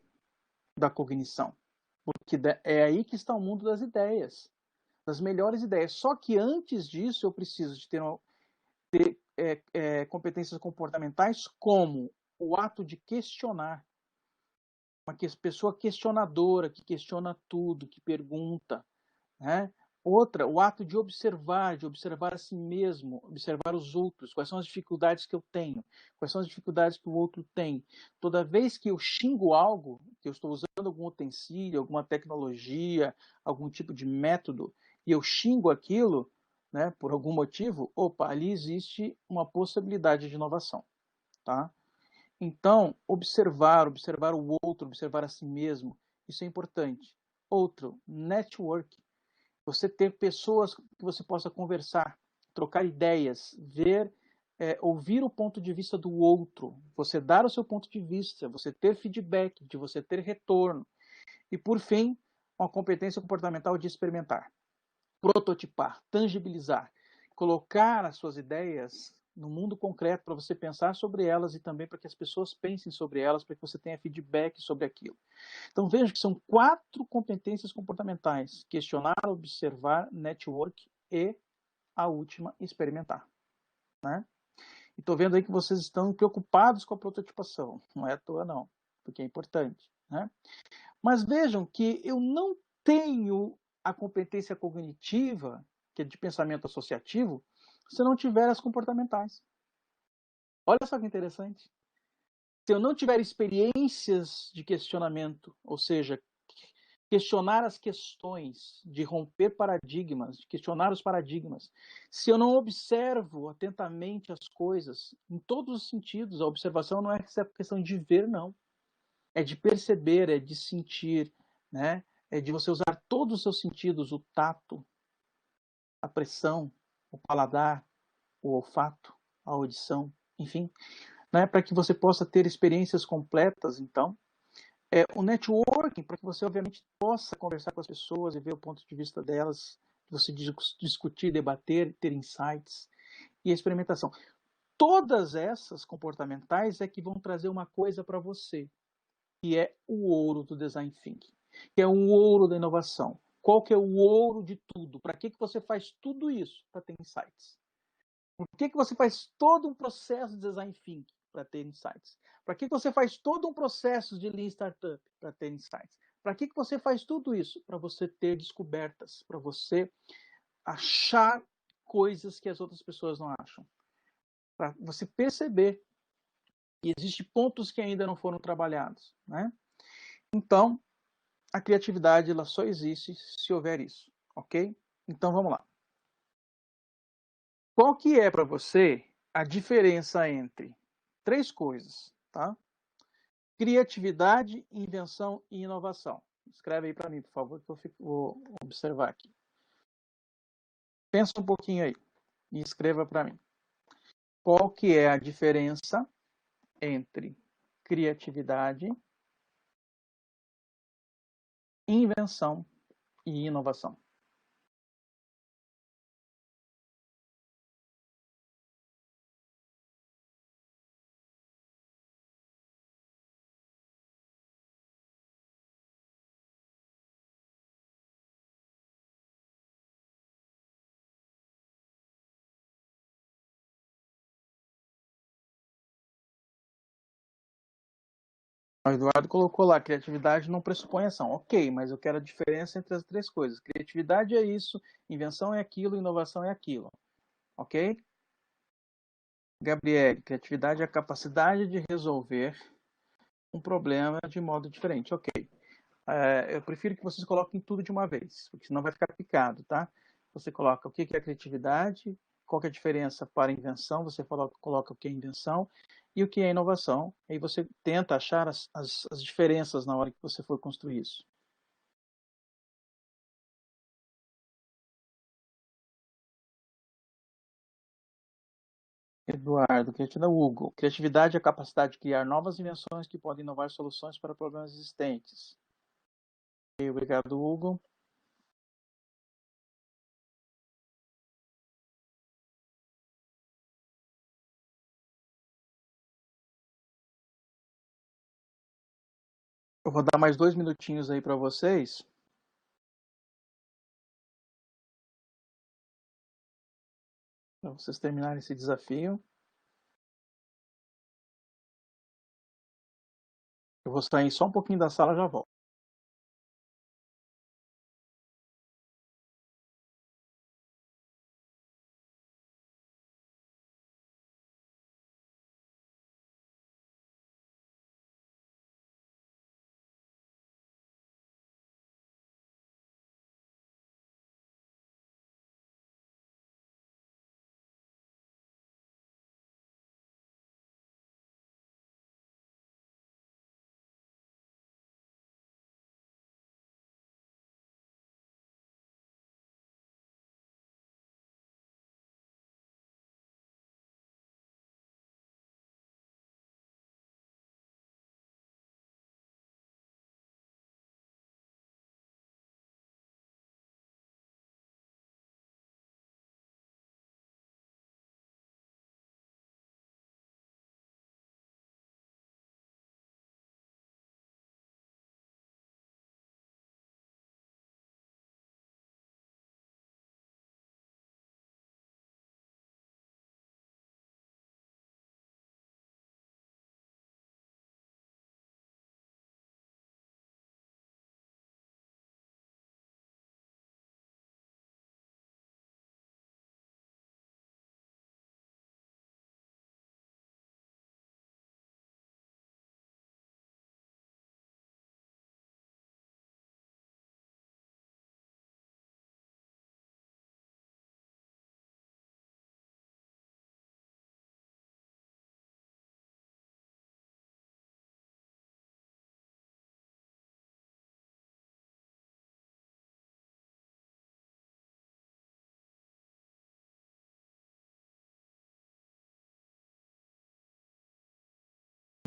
[SPEAKER 1] da cognição, porque é aí que está o mundo das ideias, das melhores ideias. Só que antes disso eu preciso de ter competências comportamentais, como o ato de questionar, uma pessoa questionadora, que questiona tudo, que pergunta, né? Outra, o ato de observar a si mesmo, observar os outros, quais são as dificuldades que eu tenho, quais são as dificuldades que o outro tem. Toda vez que eu xingo algo, que eu estou usando algum utensílio, alguma tecnologia, algum tipo de método, e eu xingo aquilo, né, por algum motivo, opa, ali existe uma possibilidade de inovação, tá? Então, observar o outro, observar a si mesmo, isso é importante. Outro, network. Você ter pessoas que você possa conversar, trocar ideias, ouvir o ponto de vista do outro, você dar o seu ponto de vista, você ter feedback, de você ter retorno. E, por fim, uma competência comportamental de experimentar, prototipar, tangibilizar, colocar as suas ideias no mundo concreto para você pensar sobre elas e também para que as pessoas pensem sobre elas, para que você tenha feedback sobre aquilo. Então veja que são 4 competências comportamentais: questionar, observar, network e a última, experimentar, né? E estou vendo aí que vocês estão preocupados com a prototipação. Não é à toa não, porque é importante, né? Mas vejam que eu não tenho a competência cognitiva, que é de pensamento associativo, se eu não tiver as comportamentais. Olha só que interessante. Se eu não tiver experiências de questionamento, ou seja, questionar as questões, de romper paradigmas, de questionar os paradigmas, se eu não observo atentamente as coisas, em todos os sentidos, a observação não é questão de ver, não. É de perceber, é de sentir, né? É de você usar todos os seus sentidos, o tato, a pressão, o paladar, o olfato, a audição, enfim, né? Para que você possa ter experiências completas, então. O networking, para que você, obviamente, possa conversar com as pessoas e ver o ponto de vista delas, você discutir, debater, ter insights, e a experimentação. Todas essas comportamentais é que vão trazer uma coisa para você, que é o ouro do design thinking, que é o ouro da inovação. Qual que é o ouro de tudo? Para que você faz tudo isso? Para ter insights. Por que você faz todo um processo de design thinking? Para ter insights. Para que você faz todo um processo de Lean Startup? Para ter insights. Para que você faz tudo isso? Para você ter descobertas, para você achar coisas que as outras pessoas não acham. Para você perceber que existem pontos que ainda não foram trabalhados, né? Então, a criatividade ela só existe se houver isso, ok? Então, vamos lá. Qual que é para você a diferença entre três coisas, tá? Criatividade, invenção e inovação. Escreve aí para mim, por favor, que eu vou observar aqui. Pensa um pouquinho aí e escreva para mim. Qual que é a diferença entre criatividade, invenção e inovação? O Eduardo colocou lá, criatividade não pressupõe ação. Ok, mas eu quero a diferença entre as três coisas. Criatividade é isso, invenção é aquilo, inovação é aquilo. Ok? Gabriele, criatividade é a capacidade de resolver um problema de modo diferente. Ok. Eu prefiro que vocês coloquem tudo de uma vez, porque senão vai ficar picado, tá? Você coloca o que é criatividade, qual que é a diferença para invenção, você coloca o que é invenção e o que é inovação. Aí você tenta achar as diferenças na hora que você for construir isso. Eduardo, criatividade, Hugo. Criatividade é a capacidade de criar novas invenções que podem inovar soluções para problemas existentes. Obrigado, Hugo. Eu vou dar mais 2 minutinhos aí para vocês, para vocês terminarem esse desafio. Eu vou sair só um pouquinho da sala e já volto.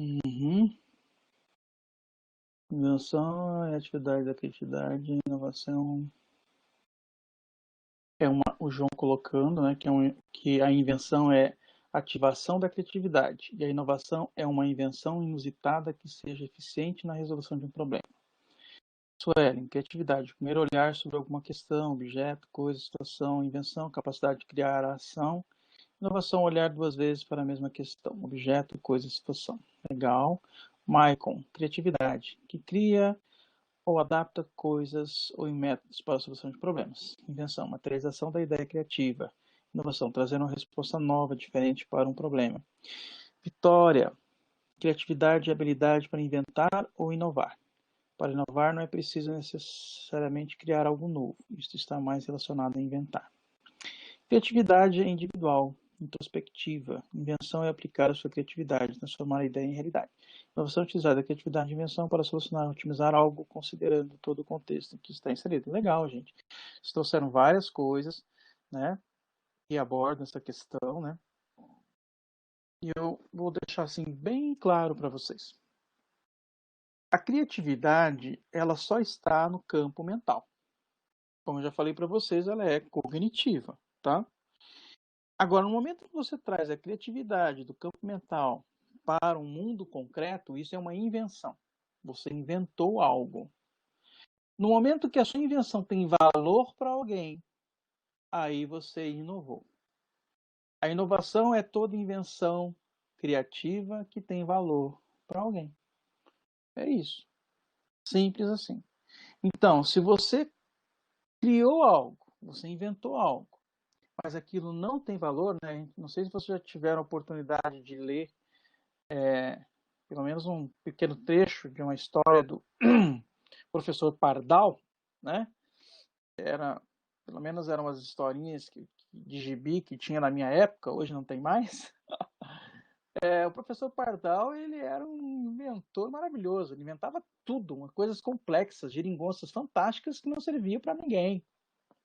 [SPEAKER 1] Uhum. Invenção é atividade da criatividade, inovação é o João colocando, né, que a invenção é ativação da criatividade e a inovação é uma invenção inusitada que seja eficiente na resolução de um problema. Suelen, criatividade. Primeiro olhar sobre alguma questão, objeto, coisa, situação, invenção, capacidade de criar a ação. Inovação, olhar duas vezes para a mesma questão, objeto, coisa, situação. Legal. Maicon, criatividade, que cria ou adapta coisas ou métodos para a solução de problemas. Invenção, materialização da ideia criativa. Inovação, trazer uma resposta nova, diferente para um problema. Vitória, criatividade e habilidade para inventar ou inovar. Para inovar não é preciso necessariamente criar algo novo. Isso está mais relacionado a inventar. Criatividade é individual, introspectiva. Invenção é aplicar a sua criatividade, transformar a ideia em realidade. Inovação é utilizar a criatividade e invenção para solucionar, otimizar algo, considerando todo o contexto em que está inserido. Legal, gente. Vocês trouxeram várias coisas, né, que abordam essa questão, né? E eu vou deixar assim bem claro para vocês. A criatividade, ela só está no campo mental. Como eu já falei para vocês, ela é cognitiva, tá? Agora, no momento que você traz a criatividade do campo mental para um mundo concreto, isso é uma invenção. Você inventou algo. No momento que a sua invenção tem valor para alguém, aí você inovou. A inovação é toda invenção criativa que tem valor para alguém. É isso. Simples assim. Então, se você criou algo, você inventou algo, mas aquilo não tem valor, né? Não sei se vocês já tiveram a oportunidade de ler pelo menos um pequeno trecho de uma história do professor Pardal, né? Pelo menos eram umas historinhas de gibi que tinha na minha época, hoje não tem mais. O professor Pardal, ele era um inventor maravilhoso, ele inventava tudo, coisas complexas, geringonças fantásticas que não serviam para ninguém,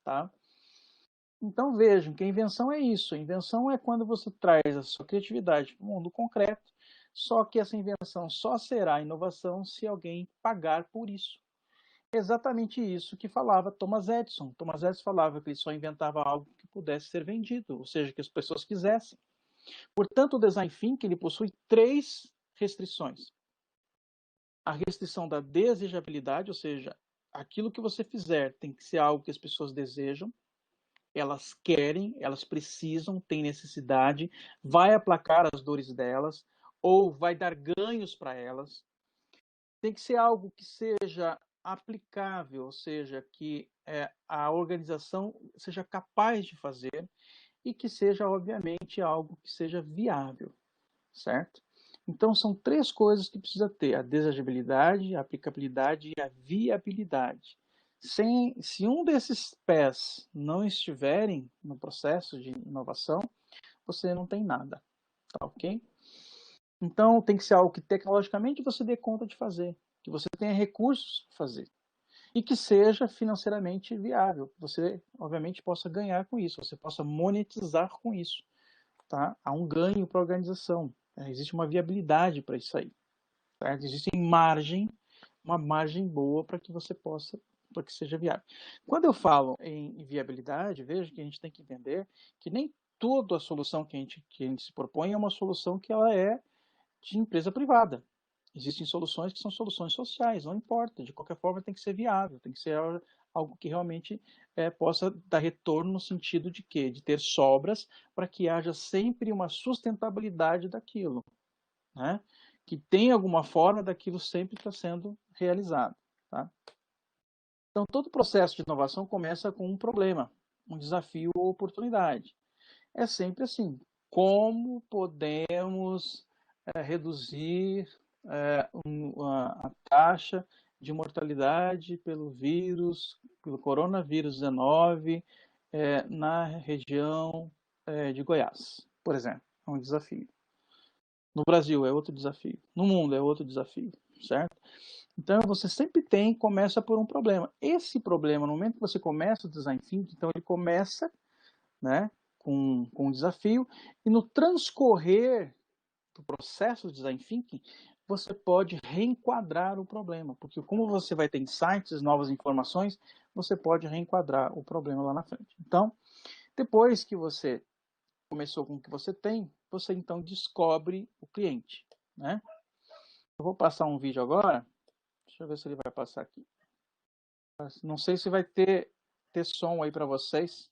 [SPEAKER 1] tá? Então vejam que a invenção é isso. A invenção é quando você traz a sua criatividade para o mundo concreto, só que essa invenção só será inovação se alguém pagar por isso. Exatamente isso que falava Thomas Edison. Thomas Edison falava que ele só inventava algo que pudesse ser vendido, ou seja, que as pessoas quisessem. Portanto, o design thinking ele possui três restrições. A restrição da desejabilidade, ou seja, aquilo que você fizer tem que ser algo que as pessoas desejam. Elas querem, elas precisam, têm necessidade, vai aplacar as dores delas ou vai dar ganhos para elas. Tem que ser algo que seja aplicável, ou seja, que a organização seja capaz de fazer e que seja, obviamente, algo que seja viável, certo? Então, são três coisas que precisa ter: a desejabilidade, a aplicabilidade e a viabilidade. Se um desses pés não estiverem no processo de inovação, você não tem nada, tá ok? Então, tem que ser algo que tecnologicamente você dê conta de fazer, que você tenha recursos para fazer e que seja financeiramente viável, que você, obviamente, possa ganhar com isso, você possa monetizar com isso, tá? Há um ganho para a organização, existe uma viabilidade para isso aí, certo? Existe uma margem boa para que você possa, para que seja viável. Quando eu falo em viabilidade, veja que a gente tem que entender que nem toda a solução que a gente se propõe é uma solução que ela é de empresa privada. Existem soluções que são soluções sociais, não importa, de qualquer forma tem que ser viável, tem que ser algo que realmente possa dar retorno no sentido de quê? De ter sobras para que haja sempre uma sustentabilidade daquilo, né? Que tem alguma forma daquilo sempre estar sendo realizado, tá? Então todo processo de inovação começa com um problema, um desafio ou oportunidade. É sempre assim, como podemos reduzir a taxa de mortalidade pelo vírus, pelo coronavírus 19, na região de Goiás, por exemplo. É um desafio. No Brasil é outro desafio. No mundo é outro desafio, certo? Então você sempre começa por um problema. Esse problema, no momento que você começa o design thinking, então ele começa, né, com um desafio, e no transcorrer do processo de design thinking, você pode reenquadrar o problema, porque como você vai ter insights, novas informações, você pode reenquadrar o problema lá na frente. Então, depois que você começou com o que você tem, você então descobre o cliente, né? Eu vou passar um vídeo agora, deixa eu ver se ele vai passar aqui. Não sei se vai ter som aí para vocês.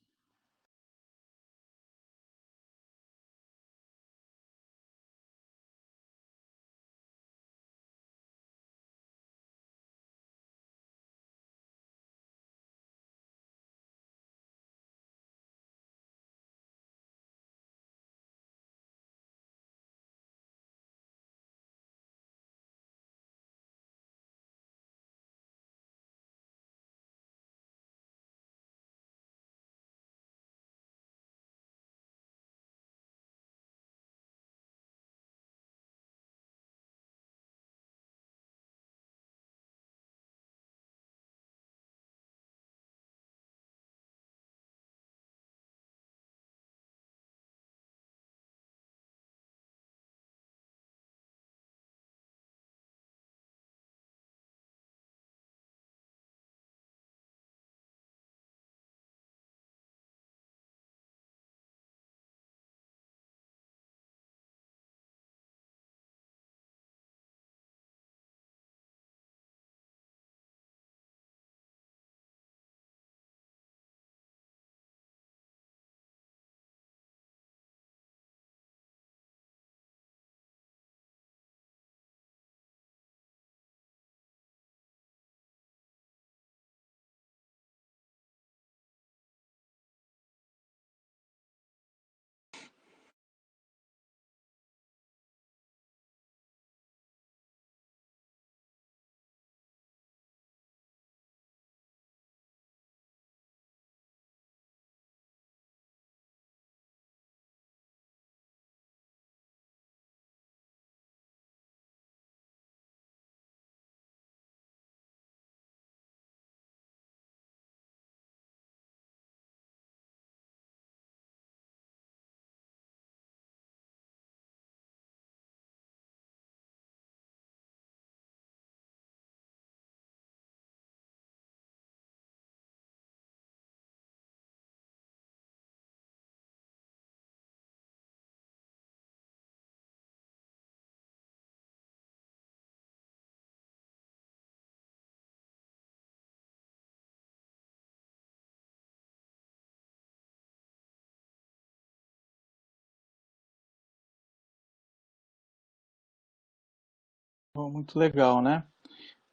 [SPEAKER 1] Bom, muito legal, né?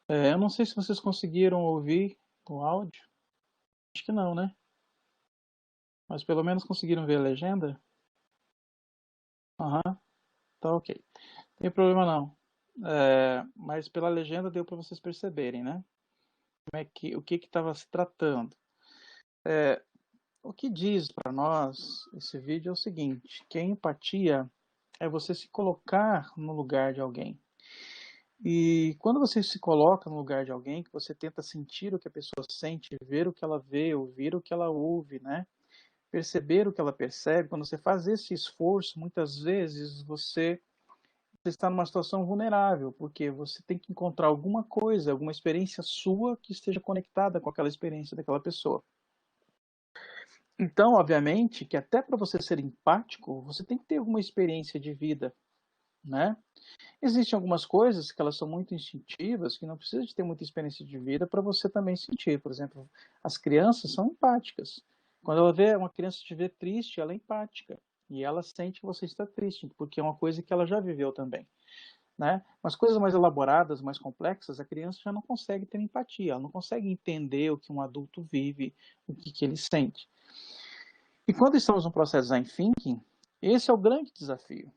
[SPEAKER 1] Eu não sei se vocês conseguiram ouvir o áudio. Acho que não, né? Mas pelo menos conseguiram ver a legenda? Aham, tá ok. Não tem problema não. Mas pela legenda deu para vocês perceberem, né? O que estava se tratando. O que diz para nós esse vídeo é o seguinte, que a empatia é você se colocar no lugar de alguém. E quando você se coloca no lugar de alguém, que você tenta sentir o que a pessoa sente, ver o que ela vê, ouvir o que ela ouve, né? Perceber o que ela percebe, quando você faz esse esforço, muitas vezes você está numa situação vulnerável, porque você tem que encontrar alguma coisa, alguma experiência sua que esteja conectada com aquela experiência daquela pessoa. Então, obviamente, que até para você ser empático, você tem que ter alguma experiência de vida, né? Existem algumas coisas que elas são muito instintivas, que não precisa de ter muita experiência de vida para você também sentir. Por exemplo, as crianças são empáticas. Quando ela vê uma criança te vê triste, ela é empática. E ela sente que você está triste, porque é uma coisa que ela já viveu também. Né? Mas coisas mais elaboradas, mais complexas, a criança já não consegue ter empatia, ela não consegue entender o que um adulto vive, o que ele sente. E quando estamos no processo de design thinking, esse é o grande desafio.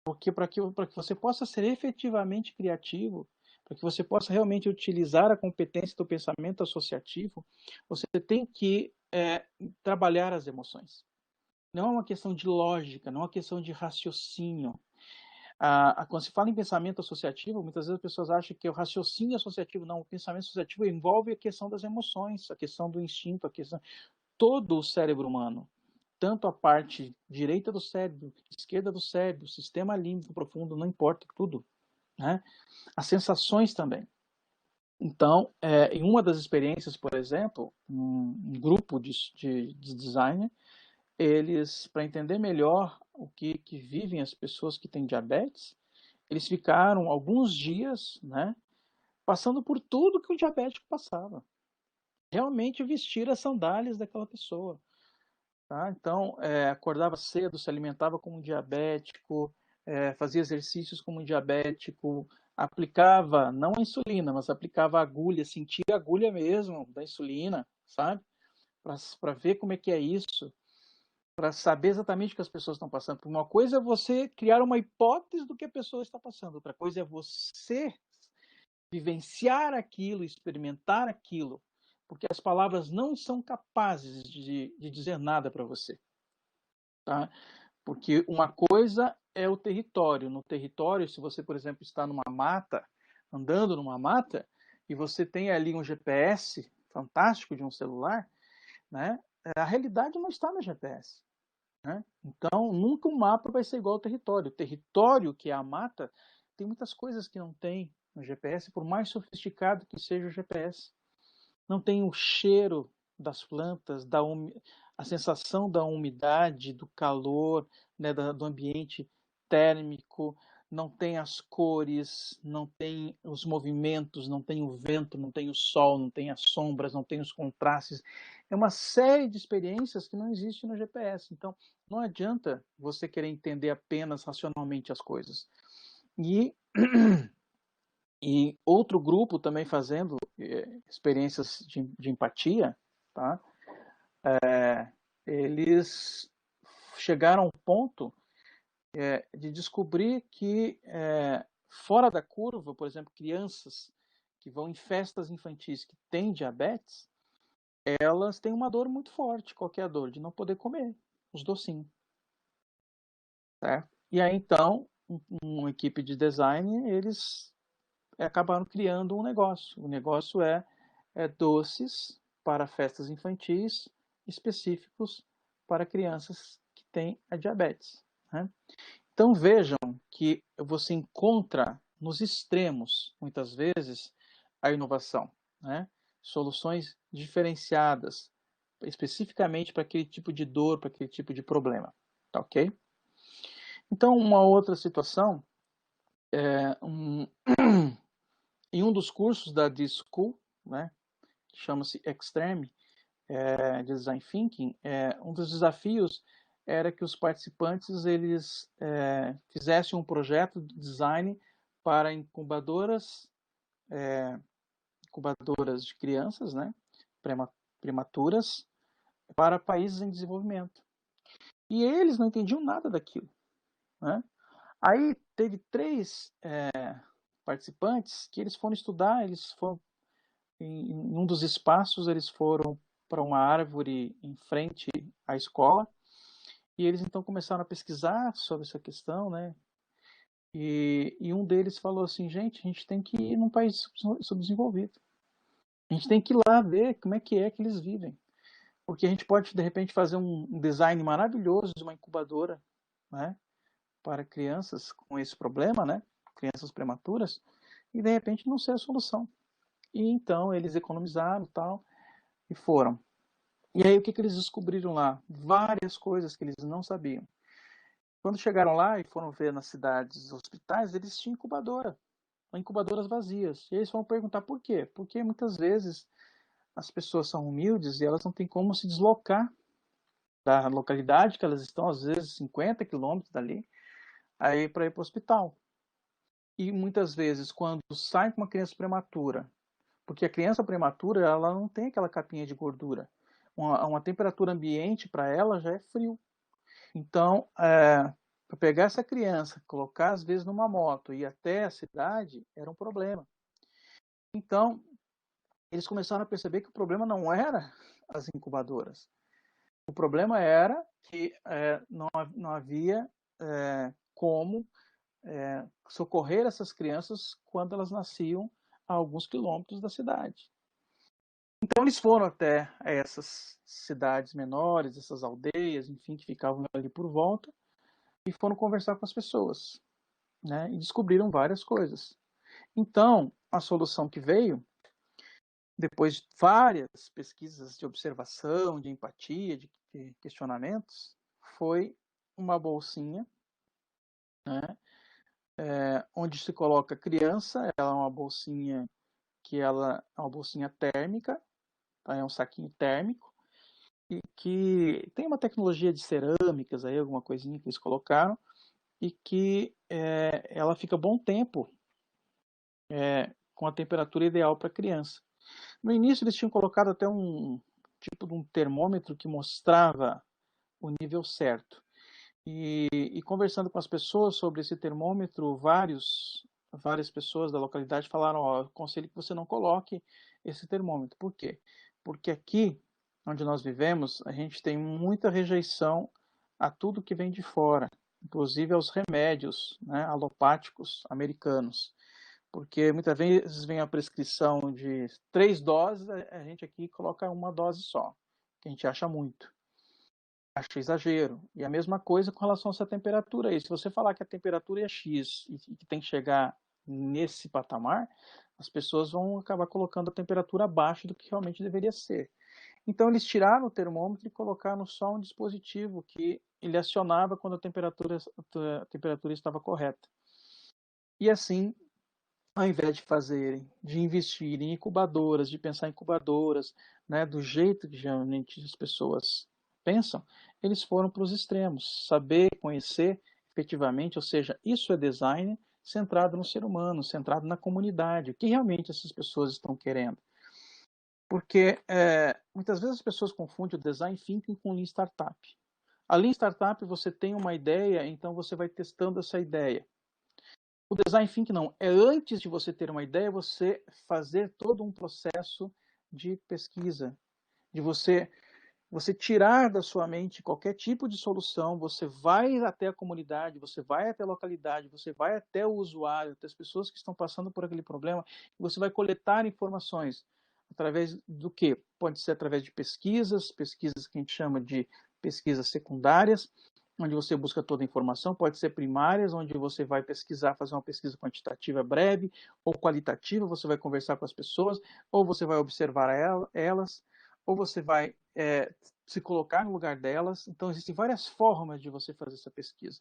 [SPEAKER 1] Porque para que você possa ser efetivamente criativo, para que você possa realmente utilizar a competência do pensamento associativo, você tem que trabalhar as emoções. Não é uma questão de lógica, não é uma questão de raciocínio. Quando se fala em pensamento associativo, muitas vezes as pessoas acham que o raciocínio associativo, não, o pensamento associativo envolve a questão das emoções, a questão do instinto, a questão todo o cérebro humano, tanto a parte direita do cérebro, esquerda do cérebro, sistema límbico profundo, não importa, tudo, né? As sensações também. Então, em uma das experiências, por exemplo, um grupo de designer, eles, para entender melhor o que vivem as pessoas que têm diabetes, eles ficaram alguns dias, né, passando por tudo que o diabético passava. realmente vestir as sandálias daquela pessoa. Tá? Então, acordava cedo, se alimentava como um diabético, fazia exercícios como um diabético, aplicava, não a insulina, mas aplicava a agulha, sentia a agulha mesmo da insulina, sabe? Para ver como é que é isso, para saber exatamente o que as pessoas estão passando. Porque uma coisa é você criar uma hipótese do que a pessoa está passando, outra coisa é você vivenciar aquilo, experimentar aquilo, porque as palavras não são capazes de dizer nada para você. Tá? Porque uma coisa é o território. No território, se você, por exemplo, está numa mata, andando numa mata, e você tem ali um GPS fantástico de um celular, né? A realidade não está no GPS. Né? Então, nunca um mapa vai ser igual ao território. O território, que é a mata, tem muitas coisas que não tem no GPS, por mais sofisticado que seja o GPS. Não tem o cheiro das plantas, a sensação da umidade, do calor, né, do ambiente térmico, não tem as cores, não tem os movimentos, não tem o vento, não tem o sol, não tem as sombras, não tem os contrastes. É uma série de experiências que não existe no GPS. Então, não adianta você querer entender apenas racionalmente as coisas. E outro grupo também fazendo experiências de empatia, tá? Eles chegaram ao ponto de descobrir que fora da curva, por exemplo, crianças que vão em festas infantis que têm diabetes, elas têm uma dor muito forte. Qual que é a dor? De não poder comer os docinhos. Certo? E aí então, uma equipe de design, eles acabaram criando um negócio. O negócio é doces para festas infantis específicos para crianças que têm a diabetes. Né? Então vejam que você encontra nos extremos, muitas vezes, a inovação. Né? Soluções diferenciadas, especificamente para aquele tipo de dor, para aquele tipo de problema. Tá ok? Então, uma outra situação em um dos cursos da D-School, né, que chama-se Extreme Design Thinking, um dos desafios era que os participantes eles fizessem um projeto de design para incubadoras de crianças, né, prematuras, para países em desenvolvimento. E eles não entendiam nada daquilo. Né? Aí teve três participantes que eles foram estudar, eles foram em um dos espaços, eles foram para uma árvore em frente à escola e eles então começaram a pesquisar sobre essa questão, né? E um deles falou assim, gente, a gente tem que ir num país subdesenvolvido. A gente tem que ir lá ver como é que eles vivem. Porque a gente pode, de repente, fazer um design maravilhoso de uma incubadora, né? Para crianças com esse problema, né? Crianças prematuras, e de repente não ser a solução. E então eles economizaram tal e foram. E aí o que eles descobriram lá? Várias coisas que eles não sabiam. Quando chegaram lá e foram ver nas cidades, hospitais, eles tinham incubadoras vazias. E eles foram perguntar por quê? Porque muitas vezes as pessoas são humildes e elas não têm como se deslocar da localidade que elas estão, às vezes 50 quilômetros dali, aí para ir para o hospital. E muitas vezes, quando sai com uma criança prematura, porque a criança prematura ela não tem aquela capinha de gordura, uma temperatura ambiente para ela já é frio. Então, para pegar essa criança, colocar às vezes numa moto e ir até a cidade, era um problema. Então, eles começaram a perceber que o problema não era as incubadoras. O problema era que não havia como socorrer essas crianças quando elas nasciam a alguns quilômetros da cidade. Então eles foram até essas cidades menores, essas aldeias, enfim, que ficavam ali por volta, e foram conversar com as pessoas, né? E descobriram várias coisas. Então, a solução que veio, depois de várias pesquisas de observação, de empatia, de questionamentos, foi uma bolsinha, né? Onde se coloca a criança, ela é uma bolsinha que ela é uma bolsinha térmica, Tá? É um saquinho térmico e que tem uma tecnologia de cerâmicas aí, alguma coisinha que eles colocaram, e que ela fica bom tempo com a temperatura ideal para a criança. No início eles tinham colocado até um tipo de um termômetro que mostrava o nível certo. E conversando com as pessoas sobre esse termômetro, várias pessoas da localidade falaram, ó, eu aconselho que você não coloque esse termômetro. Por quê? Porque aqui, onde nós vivemos, a gente tem muita rejeição a tudo que vem de fora, inclusive aos remédios, né, alopáticos americanos. Porque muitas vezes vem a prescrição de 3 doses, a gente aqui coloca uma dose só, que a gente acha muito. Acho exagero. E a mesma coisa com relação a essa temperatura aí. Se você falar que a temperatura é X e que tem que chegar nesse patamar, as pessoas vão acabar colocando a temperatura abaixo do que realmente deveria ser. Então eles tiraram o termômetro e colocaram só um dispositivo que ele acionava quando a temperatura estava correta. E assim, ao invés de investir em incubadoras, de pensar em incubadoras, né, do jeito que geralmente as pessoas pensam, eles foram para os extremos. Saber, conhecer efetivamente, ou seja, isso é design centrado no ser humano, centrado na comunidade, o que realmente essas pessoas estão querendo. Porque muitas vezes as pessoas confundem o design thinking com Lean Startup. A Lean Startup, você tem uma ideia, então você vai testando essa ideia. O design thinking não, é antes de você ter uma ideia, você fazer todo um processo de pesquisa, de você tirar da sua mente qualquer tipo de solução, você vai até a comunidade, você vai até a localidade, você vai até o usuário, até as pessoas que estão passando por aquele problema, e você vai coletar informações através do quê? Pode ser através de pesquisas que a gente chama de pesquisas secundárias, onde você busca toda a informação, pode ser primárias, onde você vai pesquisar, fazer uma pesquisa quantitativa breve, ou qualitativa, você vai conversar com as pessoas, ou você vai observar elas, ou você vai se colocar no lugar delas. Então, existem várias formas de você fazer essa pesquisa.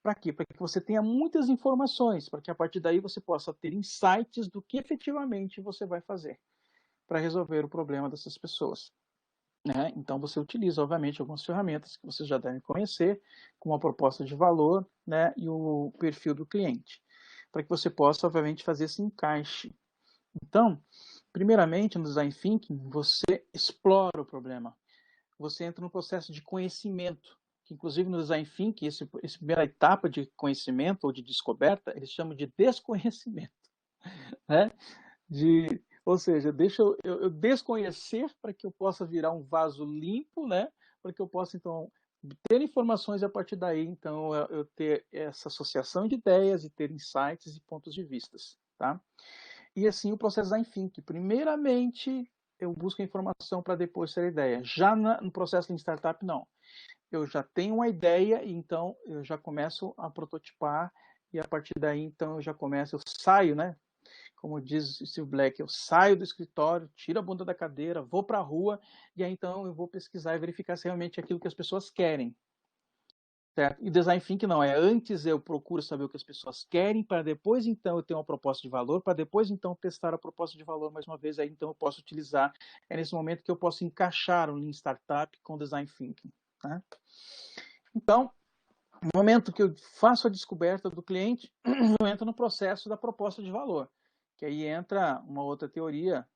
[SPEAKER 1] Para quê? Para que você tenha muitas informações, para que a partir daí você possa ter insights do que efetivamente você vai fazer para resolver o problema dessas pessoas. Né? Então, você utiliza, obviamente, algumas ferramentas que vocês já devem conhecer, como a proposta de valor, né, e o perfil do cliente, para que você possa, obviamente, fazer esse encaixe. Então, primeiramente, no Design Thinking, você explora o problema. Você entra no processo de conhecimento, que inclusive no Design Thinking, essa primeira etapa de conhecimento ou de descoberta, eles chamam de desconhecimento. Né? Ou seja, deixa eu desconhecer para que eu possa virar um vaso limpo, né? Para que eu possa, então, ter informações e a partir daí, então, eu ter essa associação de ideias e ter insights e pontos de vistas, tá? E assim o processo Design Thinking. Primeiramente, eu busco a informação para depois ter a ideia. Já no processo de startup, não. Eu já tenho uma ideia e então eu já começo a prototipar e a partir daí, então, eu saio, né? Como diz o Steve Black, eu saio do escritório, tiro a bunda da cadeira, vou para a rua e aí então eu vou pesquisar e verificar se realmente é aquilo que as pessoas querem. Certo? E design thinking não, antes eu procuro saber o que as pessoas querem, para depois então eu ter uma proposta de valor, para depois então testar a proposta de valor mais uma vez, aí então eu posso utilizar, é nesse momento que eu posso encaixar o Lean Startup com design thinking. Né? Então, no momento que eu faço a descoberta do cliente, eu entro no processo da proposta de valor, que aí entra uma outra teoria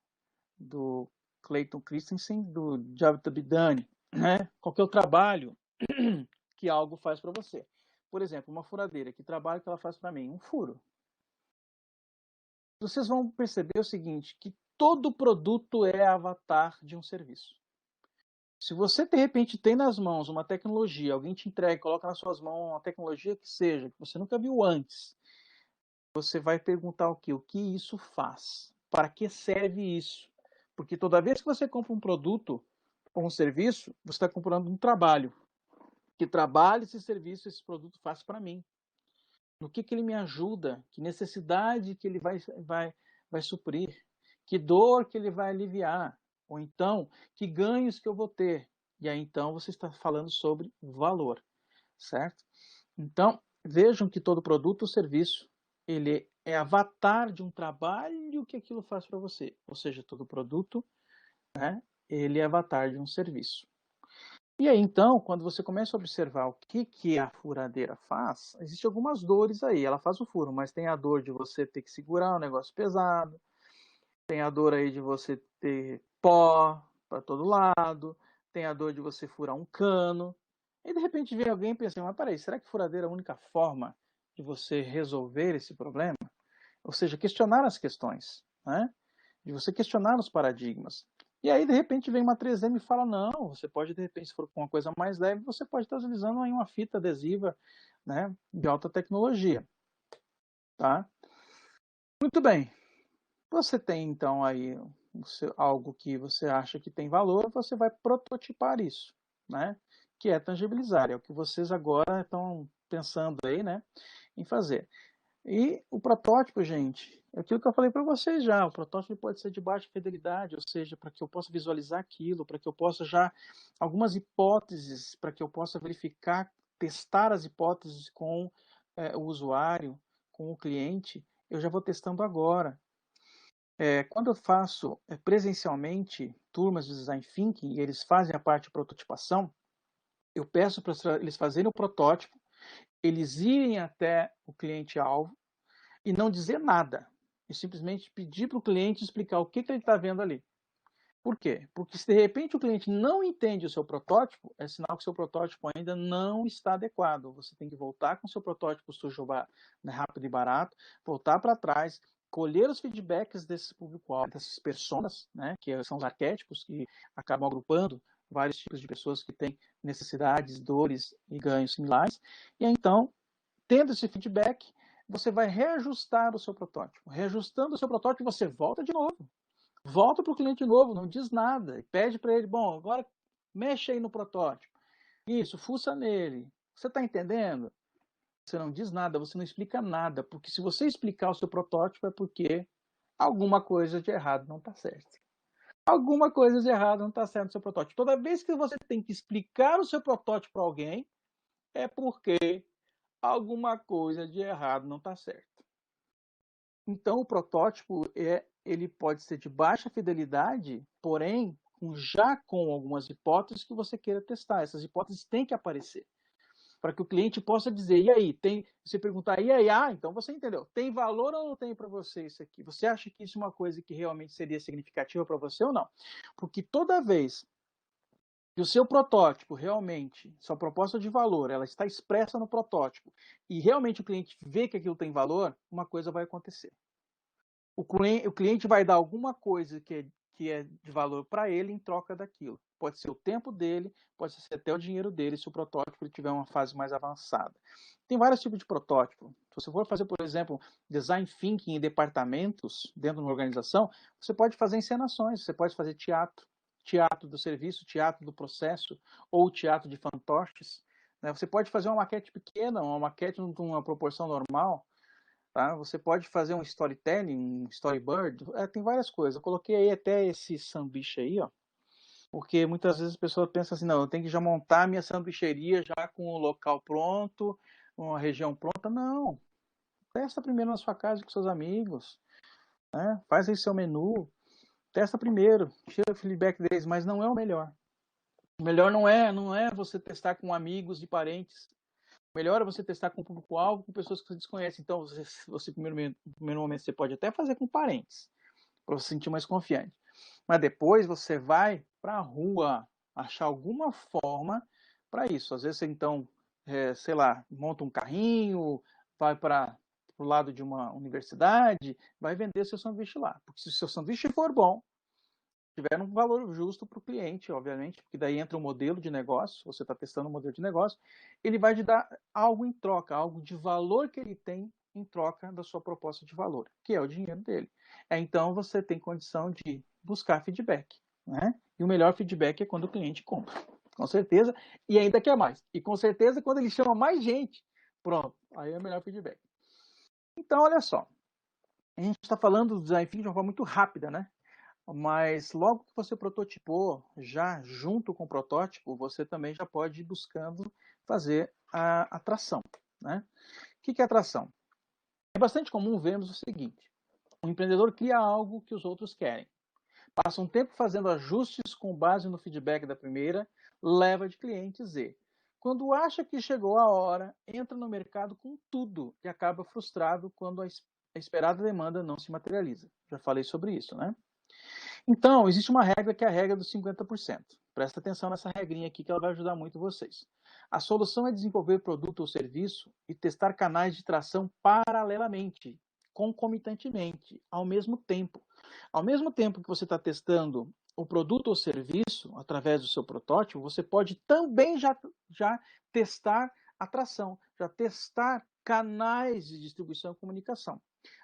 [SPEAKER 1] do Clayton Christensen, do Javed Bidani, né? Qual que é o trabalho que algo faz para você? Por exemplo, uma furadeira, que trabalho que ela faz para mim? Um furo. Vocês vão perceber o seguinte, que todo produto é avatar de um serviço. Se você, de repente, tem nas mãos uma tecnologia, alguém te entrega, coloca nas suas mãos uma tecnologia que seja, que você nunca viu antes, você vai perguntar o quê? O que isso faz? Para que serve isso? Porque toda vez que você compra um produto ou um serviço, você está comprando um trabalho. Que trabalho esse serviço, esse produto faz para mim? No que ele me ajuda? Que necessidade que ele vai suprir? Que dor que ele vai aliviar? Ou então, que ganhos que eu vou ter? E aí então você está falando sobre valor, certo? Então, vejam que todo produto ou serviço, ele é avatar de um trabalho que aquilo faz para você. Ou seja, todo produto né? Ele é avatar de um serviço. E aí, então, quando você começa a observar o que a furadeira faz, existem algumas dores aí. Ela faz o furo, mas tem a dor de você ter que segurar um negócio pesado, tem a dor aí de você ter pó para todo lado, tem a dor de você furar um cano. E de repente vem alguém e pensa, mas peraí, será que furadeira é a única forma de você resolver esse problema? Ou seja, questionar as questões, né? De você questionar os paradigmas. E aí, de repente, vem uma 3M e fala, não, você pode, de repente, se for com uma coisa mais leve, você pode estar utilizando aí uma fita adesiva, né, de alta tecnologia, tá? Muito bem. Você tem, então, aí algo que você acha que tem valor, você vai prototipar isso, né? Que é tangibilizar, é o que vocês agora estão pensando aí, né, em fazer. E o protótipo, gente, é aquilo que eu falei para vocês já, o protótipo pode ser de baixa fidelidade, ou seja, para que eu possa visualizar aquilo, para que eu possa já, algumas hipóteses, para que eu possa verificar, testar as hipóteses com o usuário, com o cliente, eu já vou testando agora. Quando eu faço presencialmente turmas de Design Thinking e eles fazem a parte de prototipação, eu peço para eles fazerem o protótipo, eles irem até o cliente-alvo, e não dizer nada. E simplesmente pedir para o cliente explicar o que ele está vendo ali. Por quê? Porque se de repente o cliente não entende o seu protótipo, é sinal que o seu protótipo ainda não está adequado. Você tem que voltar com o seu protótipo sujo, rápido e barato, voltar para trás, colher os feedbacks desse público-alvo, dessas personas, né, que são os arquétipos que acabam agrupando vários tipos de pessoas que têm necessidades, dores e ganhos similares. E então, tendo esse feedback, você vai reajustar o seu protótipo. Reajustando o seu protótipo, você volta de novo. Volta para o cliente novo, não diz nada. E pede para ele, bom, agora mexe aí no protótipo. Isso, fuça nele. Você está entendendo? Você não diz nada, você não explica nada. Porque se você explicar o seu protótipo, é porque alguma coisa de errado não está certo. Alguma coisa de errado não está certo no seu protótipo. Toda vez que você tem que explicar o seu protótipo para alguém, é porque alguma coisa de errado não está certo. Então, o protótipo ele pode ser de baixa fidelidade, porém, já com algumas hipóteses que você queira testar. Essas hipóteses têm que aparecer para que o cliente possa dizer, e aí, você perguntar, e aí, então você entendeu, tem valor ou não tem para você isso aqui? Você acha que isso é uma coisa que realmente seria significativa para você ou não? Porque toda vez que o seu protótipo realmente, sua proposta de valor, ela está expressa no protótipo, e realmente o cliente vê que aquilo tem valor, uma coisa vai acontecer. O cliente vai dar alguma coisa que é de valor para ele em troca daquilo. Pode ser o tempo dele, pode ser até o dinheiro dele, se o protótipo ele tiver uma fase mais avançada. Tem vários tipos de protótipo. Se você for fazer, por exemplo, design thinking em departamentos dentro de uma organização, você pode fazer encenações, você pode fazer teatro, teatro do serviço, teatro do processo, ou teatro de fantoches. Né? Você pode fazer uma maquete pequena, uma maquete de uma proporção normal. Tá? Você pode fazer um storytelling, um storyboard, tem várias coisas. Eu coloquei aí até esse sanduíche aí, ó, porque muitas vezes a pessoa pensa assim, não, eu tenho que já montar a minha sanduicheria já com o local pronto, uma região pronta. Não, testa primeiro na sua casa com seus amigos, né? Faz aí seu menu, testa primeiro, tira o feedback deles, mas não é o melhor. O melhor não é você testar com amigos e parentes. Melhor é você testar com o público-alvo, com pessoas que você desconhece. Então, você primeiro momento, você pode até fazer com parentes, para você se sentir mais confiante. Mas depois você vai para a rua achar alguma forma para isso. Às vezes você, então, sei lá, monta um carrinho, vai para o lado de uma universidade, vai vender seu sanduíche lá. Porque se o seu sanduíche for bom, tiver um valor justo para o cliente, obviamente, porque daí entra um modelo de negócio, você está testando um modelo de negócio, ele vai te dar algo em troca, algo de valor que ele tem em troca da sua proposta de valor, que é o dinheiro dele. Então você tem condição de buscar feedback, né? E o melhor feedback é quando o cliente compra, com certeza, e ainda quer mais. E com certeza quando ele chama mais gente, pronto, aí é o melhor feedback. Então, olha só, a gente está falando do design thinking de uma forma muito rápida, né? Mas logo que você prototipou, já junto com o protótipo, você também já pode ir buscando fazer a atração. Né? O que é atração? É bastante comum vermos o seguinte: o empreendedor cria algo que os outros querem. Passa um tempo fazendo ajustes com base no feedback da primeira leva de cliente Z. Quando acha que chegou a hora, entra no mercado com tudo e acaba frustrado quando a esperada demanda não se materializa. Já falei sobre isso, né? Então, existe uma regra que é a regra dos 50%. Presta atenção nessa regrinha aqui que ela vai ajudar muito vocês. A solução é desenvolver produto ou serviço e testar canais de tração paralelamente, concomitantemente, ao mesmo tempo. Ao mesmo tempo que você está testando o produto ou serviço através do seu protótipo, você pode também já testar a tração, já testar canais de distribuição e comunicação.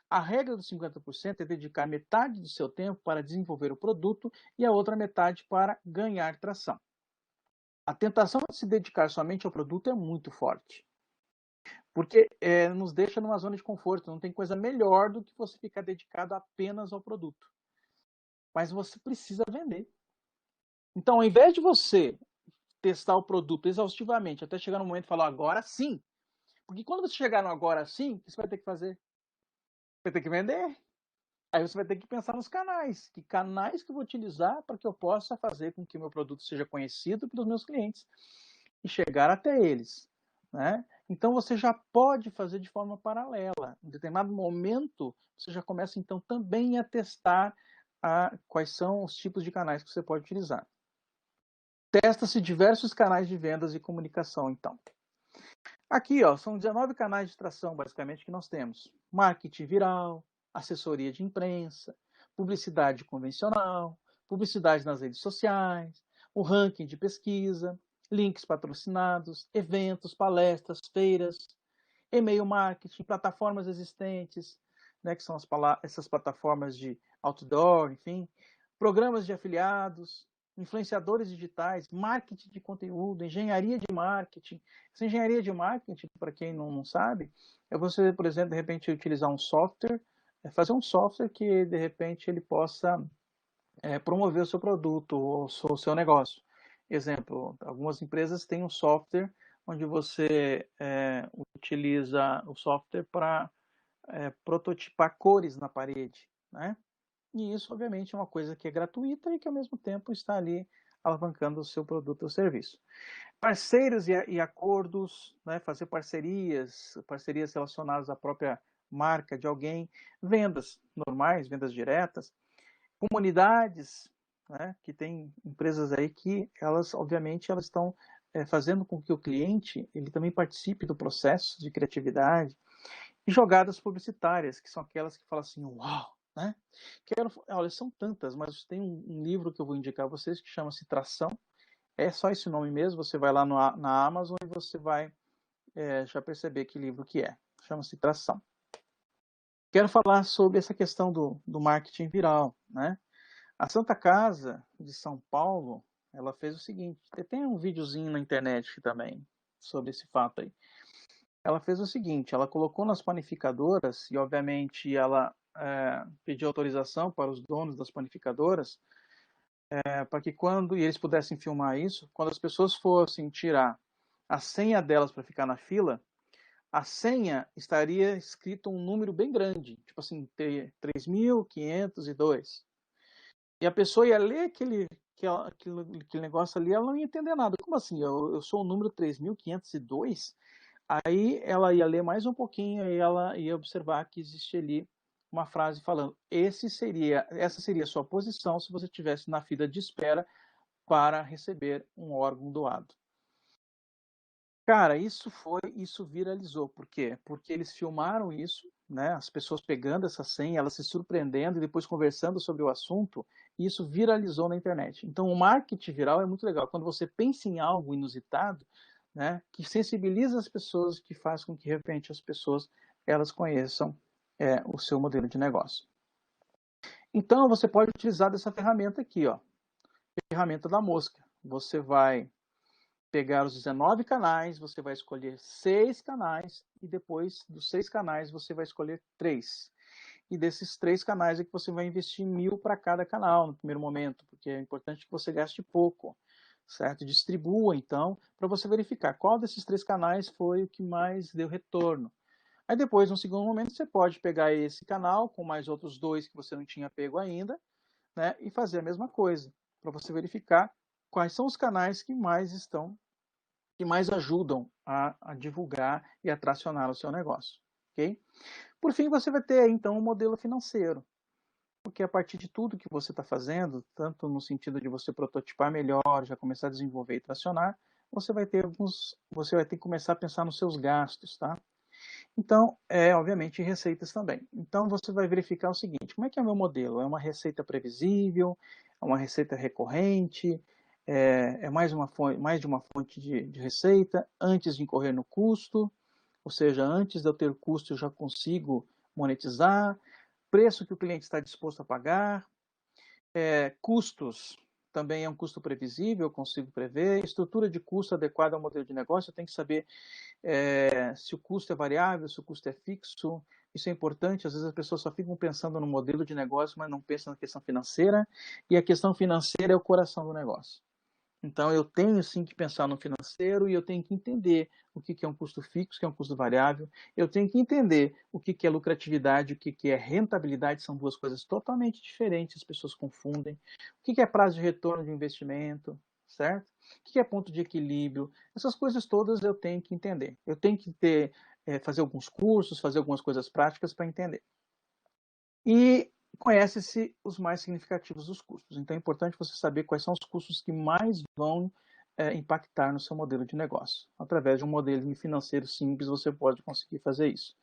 [SPEAKER 1] A regra dos 50% é dedicar metade do seu tempo para desenvolver o produto e a outra metade para ganhar tração. A tentação de se dedicar somente ao produto é muito forte, porque nos deixa numa zona de conforto. Não tem coisa melhor do que você ficar dedicado apenas ao produto. Mas você precisa vender. Então, ao invés de você testar o produto exaustivamente até chegar no momento e falar agora sim, porque quando você chegar no agora sim, o que você vai ter que fazer? Vai ter que vender. Aí você vai ter que pensar nos canais. Que canais que eu vou utilizar para que eu possa fazer com que o meu produto seja conhecido pelos meus clientes e chegar até eles, né? Então você já pode fazer de forma paralela. Em determinado momento, você já começa então também a testar quais são os tipos de canais que você pode utilizar. Testa-se diversos canais de vendas e comunicação, então. Aqui, ó, são 19 canais de tração, basicamente, que nós temos. Marketing viral, assessoria de imprensa, publicidade convencional, publicidade nas redes sociais, o ranking de pesquisa, links patrocinados, eventos, palestras, feiras, e-mail marketing, plataformas existentes, né, que são essas plataformas de outdoor, enfim, programas de afiliados, influenciadores digitais, marketing de conteúdo, engenharia de marketing. Essa engenharia de marketing, para quem não sabe, é você, por exemplo, de repente utilizar um software, fazer um software que de repente ele possa promover o seu produto ou o seu negócio. Exemplo, algumas empresas têm um software onde você utiliza o software para prototipar cores na parede, né? E isso, obviamente, é uma coisa que é gratuita e que, ao mesmo tempo, está ali alavancando o seu produto ou serviço. Parceiros e acordos, né? Fazer parcerias relacionadas à própria marca de alguém, vendas normais, vendas diretas, comunidades, né? Que tem empresas aí que elas, obviamente, elas estão fazendo com que o cliente ele também participe do processo de criatividade, e jogadas publicitárias, que são aquelas que falam assim, uau, né? Olha, são tantas, mas tem um livro que eu vou indicar a vocês que chama-se Tração. É só esse nome mesmo, você vai lá na Amazon e você vai já perceber que livro que é. Chama-se Tração. Quero falar sobre essa questão do marketing viral, né? A Santa Casa de São Paulo, ela fez o seguinte, tem um videozinho na internet também sobre esse fato aí. Ela fez o seguinte, ela colocou nas panificadoras e, obviamente, ela pediu autorização para os donos das panificadoras para que e eles pudessem filmar isso, quando as pessoas fossem tirar a senha delas para ficar na fila, a senha estaria escrito um número bem grande, tipo assim, 3.502. E a pessoa ia ler aquele negócio ali, ela não ia entender nada. Como assim? Eu sou o número 3.502? Aí ela ia ler mais um pouquinho e ela ia observar que existe ali uma frase falando: essa seria a sua posição se você estivesse na fila de espera para receber um órgão doado. Cara, isso viralizou. Por quê? Porque eles filmaram isso, né? As pessoas pegando essa senha, elas se surpreendendo e depois conversando sobre o assunto, e isso viralizou na internet. Então, o marketing viral é muito legal. Quando você pensa em algo inusitado, né, que sensibiliza as pessoas, que faz com que, de repente, as pessoas elas conheçam o seu modelo de negócio. Então, você pode utilizar dessa ferramenta aqui, ó, ferramenta da mosca. Você vai pegar os 19 canais, você vai escolher 6 canais e depois dos 6 canais você vai escolher 3. E desses 3 canais é que você vai investir 1.000 para cada canal no primeiro momento, porque é importante que você gaste pouco, certo? Distribua, então, para você verificar qual desses 3 canais foi o que mais deu retorno. Aí depois, no segundo momento, você pode pegar esse canal com mais outros 2 que você não tinha pego ainda, né, e fazer a mesma coisa, para você verificar quais são os canais que mais ajudam a divulgar e a tracionar o seu negócio, ok? Por fim, você vai ter aí, então, um modelo financeiro, porque a partir de tudo que você está fazendo, tanto no sentido de você prototipar melhor, já começar a desenvolver e tracionar, você vai ter que começar a pensar nos seus gastos, tá? Então, obviamente, receitas também. Então, você vai verificar o seguinte, como é que é o meu modelo? É uma receita previsível? É uma receita recorrente? É mais de uma fonte de receita? Antes de incorrer no custo? Ou seja, antes de eu ter custo, eu já consigo monetizar? Preço que o cliente está disposto a pagar? Custos, também é um custo previsível, eu consigo prever. Estrutura de custo adequada ao modelo de negócio, eu tenho que saber se o custo é variável, se o custo é fixo. Isso é importante, às vezes as pessoas só ficam pensando no modelo de negócio, mas não pensam na questão financeira, e a questão financeira é o coração do negócio. Então, eu tenho sim que pensar no financeiro e eu tenho que entender o que é um custo fixo, o que é um custo variável. Eu tenho que entender o que é lucratividade, o que é rentabilidade. São duas coisas totalmente diferentes, as pessoas confundem. O que é prazo de retorno de investimento, certo? O que é ponto de equilíbrio? Essas coisas todas eu tenho que entender. Eu tenho que fazer alguns cursos, fazer algumas coisas práticas para entender. E conhece-se os mais significativos dos custos. Então é importante você saber quais são os custos que mais vão impactar no seu modelo de negócio. Através de um modelo financeiro simples, você pode conseguir fazer isso.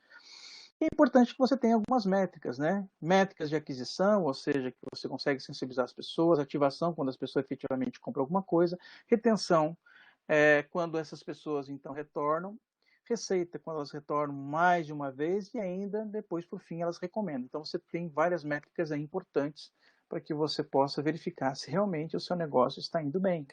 [SPEAKER 1] É importante que você tenha algumas métricas, né? Métricas de aquisição, ou seja, que você consegue sensibilizar as pessoas, ativação, quando as pessoas efetivamente compram alguma coisa, retenção, quando essas pessoas então retornam, receita, quando elas retornam mais de uma vez e ainda depois, por fim, elas recomendam. Então você tem várias métricas aí importantes para que você possa verificar se realmente o seu negócio está indo bem.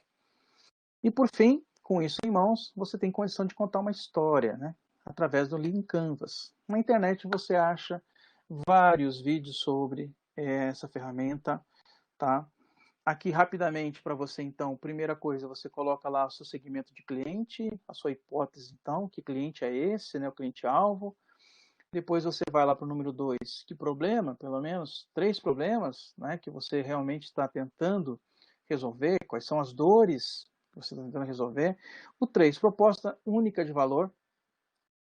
[SPEAKER 1] E por fim, com isso em mãos, você tem condição de contar uma história, né? Através do Lean Canvas. Na internet você acha vários vídeos sobre essa ferramenta, tá? Aqui rapidamente para você então, primeira coisa, você coloca lá o seu segmento de cliente, a sua hipótese então, que cliente é esse, né, o cliente-alvo. Depois você vai lá para o número 2, que problema, pelo menos 3 problemas, né, que você realmente está tentando resolver, quais são as dores que você está tentando resolver. O 3, proposta única de valor,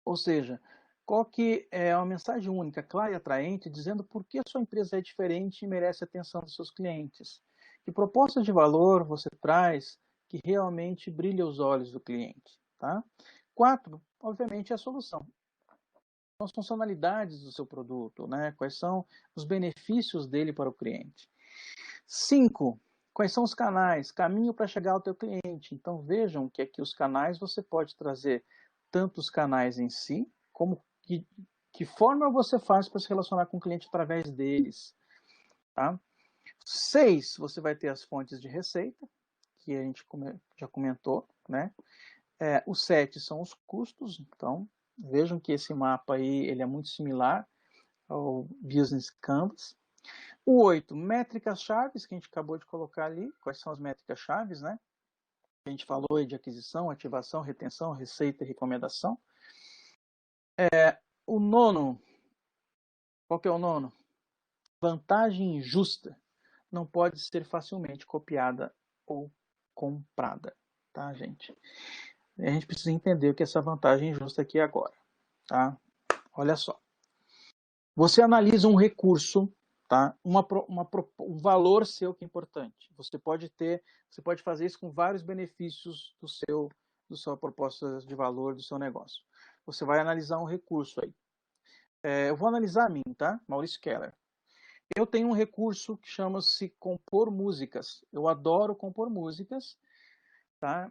[SPEAKER 1] ou seja, qual que é uma mensagem única, clara e atraente, dizendo por que a sua empresa é diferente e merece a atenção dos seus clientes. Que proposta de valor você traz que realmente brilha os olhos do cliente, tá? 4, obviamente, é a solução. São as funcionalidades do seu produto, né? Quais são os benefícios dele para o cliente. 5, quais são os canais? Caminho para chegar ao teu cliente. Então vejam que aqui os canais você pode trazer tanto os canais em si, como que forma você faz para se relacionar com o cliente através deles. Tá? 6, você vai ter as fontes de receita, que a gente já comentou, né? O 7 são os custos, então vejam que esse mapa aí ele é muito similar ao Business Canvas. O 8, métricas chaves, que a gente acabou de colocar ali. Quais são as métricas chaves, né? A gente falou aí de aquisição, ativação, retenção, receita e recomendação. O nono, qual que é o nono? Vantagem justa. Não pode ser facilmente copiada ou comprada, tá, gente? A gente precisa entender o que é essa vantagem justa aqui agora, tá? Olha só. Você analisa um recurso, tá? Um valor seu que é importante. Você pode fazer isso com vários benefícios do sua proposta de valor do seu negócio. Você vai analisar um recurso aí. Eu vou analisar a mim, tá? Maurício Keller. Eu tenho um recurso que chama-se compor músicas. Eu adoro compor músicas, tá?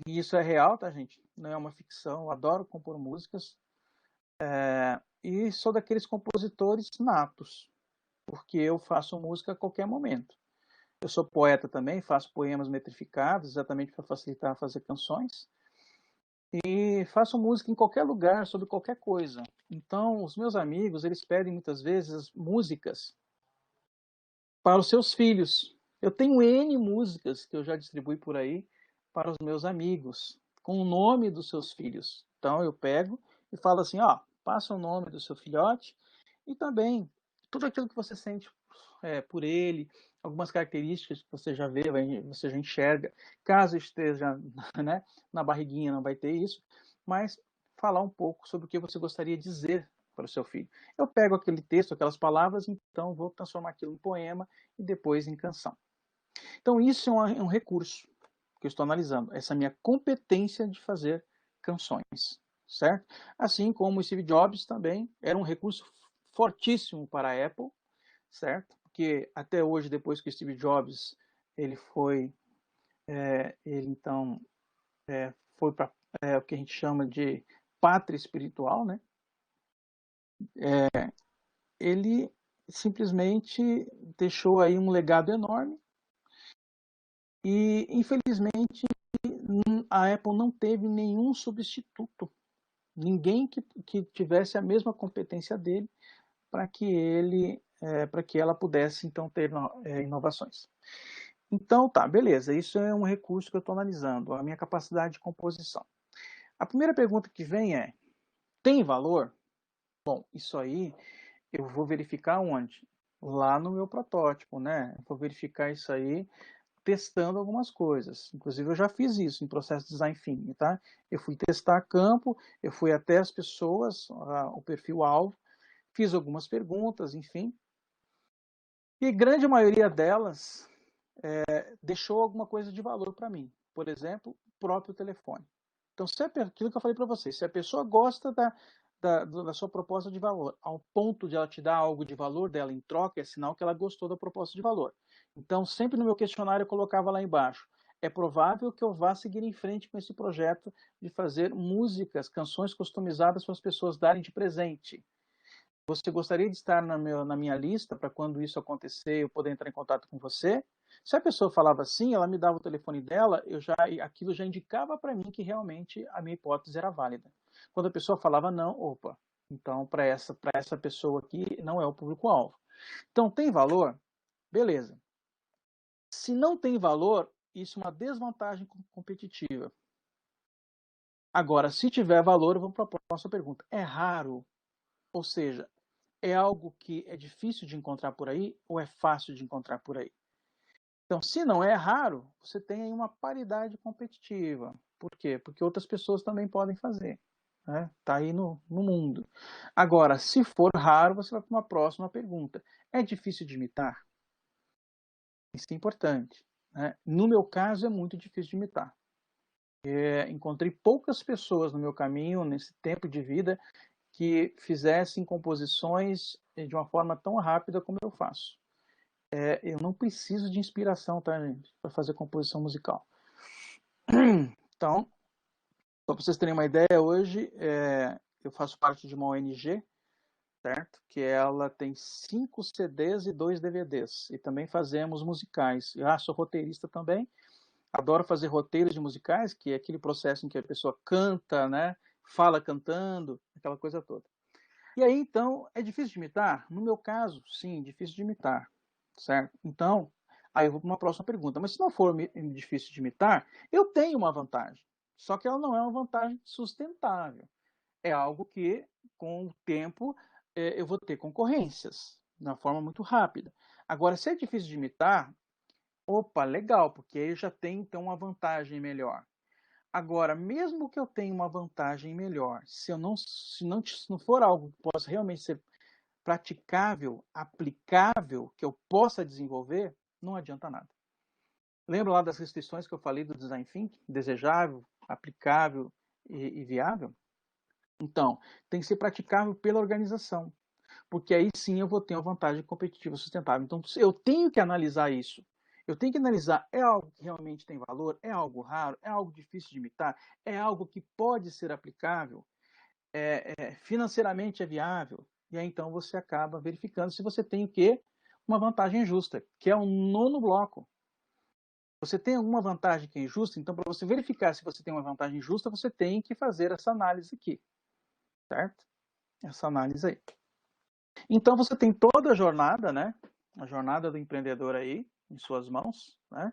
[SPEAKER 1] E isso é real, tá, gente? Não é uma ficção. Eu adoro compor músicas. E sou daqueles compositores natos, porque eu faço música a qualquer momento. Eu sou poeta também, faço poemas metrificados, exatamente para facilitar fazer canções. E faço música em qualquer lugar, sobre qualquer coisa. Então, os meus amigos, eles pedem muitas vezes músicas para os seus filhos. Eu tenho N músicas que eu já distribuí por aí para os meus amigos, com o nome dos seus filhos. Então, eu pego e falo assim, ó, passa o nome do seu filhote e também tudo aquilo que você sente por ele, algumas características que você já vê, você já enxerga. Caso esteja, né, na barriguinha, não vai ter isso, mas falar um pouco sobre o que você gostaria de dizer para o seu filho. Eu pego aquele texto, aquelas palavras, então vou transformar aquilo em poema e depois em canção. Então isso é um recurso que eu estou analisando, essa minha competência de fazer canções, certo? Assim como o Steve Jobs também era um recurso fortíssimo para a Apple, certo? Porque até hoje, depois que o Steve Jobs ele foi, ele então foi para o que a gente chama de pátria espiritual, né? Ele simplesmente deixou aí um legado enorme e, infelizmente, a Apple não teve nenhum substituto, ninguém que tivesse a mesma competência dele para para que ela pudesse então ter inovações. Então tá, beleza, isso é um recurso que eu estou analisando, a minha capacidade de composição. A primeira pergunta que vem é, tem valor? Bom, isso aí eu vou verificar onde? Lá no meu protótipo, né? Eu vou verificar isso aí testando algumas coisas. Inclusive eu já fiz isso em processo de design thinking, tá? Eu fui testar campo, eu fui até as pessoas, o perfil-alvo, fiz algumas perguntas, enfim. E a grande maioria delas deixou alguma coisa de valor para mim. Por exemplo, o próprio telefone. Então, se aquilo que eu falei para vocês, se a pessoa gosta da sua proposta de valor, ao ponto de ela te dar algo de valor dela em troca, é sinal que ela gostou da proposta de valor. Então, sempre no meu questionário eu colocava lá embaixo, é provável que eu vá seguir em frente com esse projeto de fazer músicas, canções customizadas para as pessoas darem de presente. Você gostaria de estar na minha lista para quando isso acontecer eu poder entrar em contato com você? Se a pessoa falava sim, ela me dava o telefone dela, aquilo já indicava para mim que realmente a minha hipótese era válida. Quando a pessoa falava não, opa, então para essa pessoa aqui não é o público-alvo. Então tem valor? Beleza. Se não tem valor, isso é uma desvantagem competitiva. Agora, se tiver valor, vamos para a próxima pergunta. É raro? Ou seja, é algo que é difícil de encontrar por aí ou é fácil de encontrar por aí? Então, se não é raro, você tem aí uma paridade competitiva. Por quê? Porque outras pessoas também podem fazer. Né? Tá aí no mundo. Agora, se for raro, você vai para uma próxima pergunta. É difícil de imitar? Isso é importante. Né? No meu caso, é muito difícil de imitar. Encontrei poucas pessoas no meu caminho, nesse tempo de vida, que fizessem composições de uma forma tão rápida como eu faço. Eu não preciso de inspiração, tá, gente, para fazer composição musical. Então, só para vocês terem uma ideia, hoje eu faço parte de uma ONG, certo? Que ela tem 5 CDs e 2 DVDs. E também fazemos musicais. Sou roteirista também. Adoro fazer roteiros de musicais, que é aquele processo em que a pessoa canta, né? Fala cantando, aquela coisa toda. E aí, então, é difícil de imitar? No meu caso, sim, difícil de imitar, certo? Então, aí eu vou para uma próxima pergunta. Mas se não for difícil de imitar, eu tenho uma vantagem. Só que ela não é uma vantagem sustentável. É algo que, com o tempo, eu vou ter concorrências, de uma forma muito rápida. Agora, se é difícil de imitar, opa, legal, porque aí eu já tenho, então, uma vantagem melhor. Agora, mesmo que eu tenha uma vantagem melhor, se não for algo que possa realmente ser praticável, aplicável, que eu possa desenvolver, não adianta nada. Lembra lá das restrições que eu falei do design thinking? Desejável, aplicável e viável? Então, tem que ser praticável pela organização, porque aí sim eu vou ter uma vantagem competitiva sustentável. Então, eu tenho que analisar isso. Eu tenho que analisar, é algo que realmente tem valor? É algo raro? É algo difícil de imitar? É algo que pode ser aplicável? Financeiramente é viável? E aí então você acaba verificando se você tem o quê? Uma vantagem justa, que é o nono bloco. Você tem alguma vantagem que é injusta? Então, para você verificar se você tem uma vantagem justa, você tem que fazer essa análise aqui, certo? Essa análise aí. Então, você tem toda a jornada, né? A jornada do empreendedor aí, em suas mãos, né?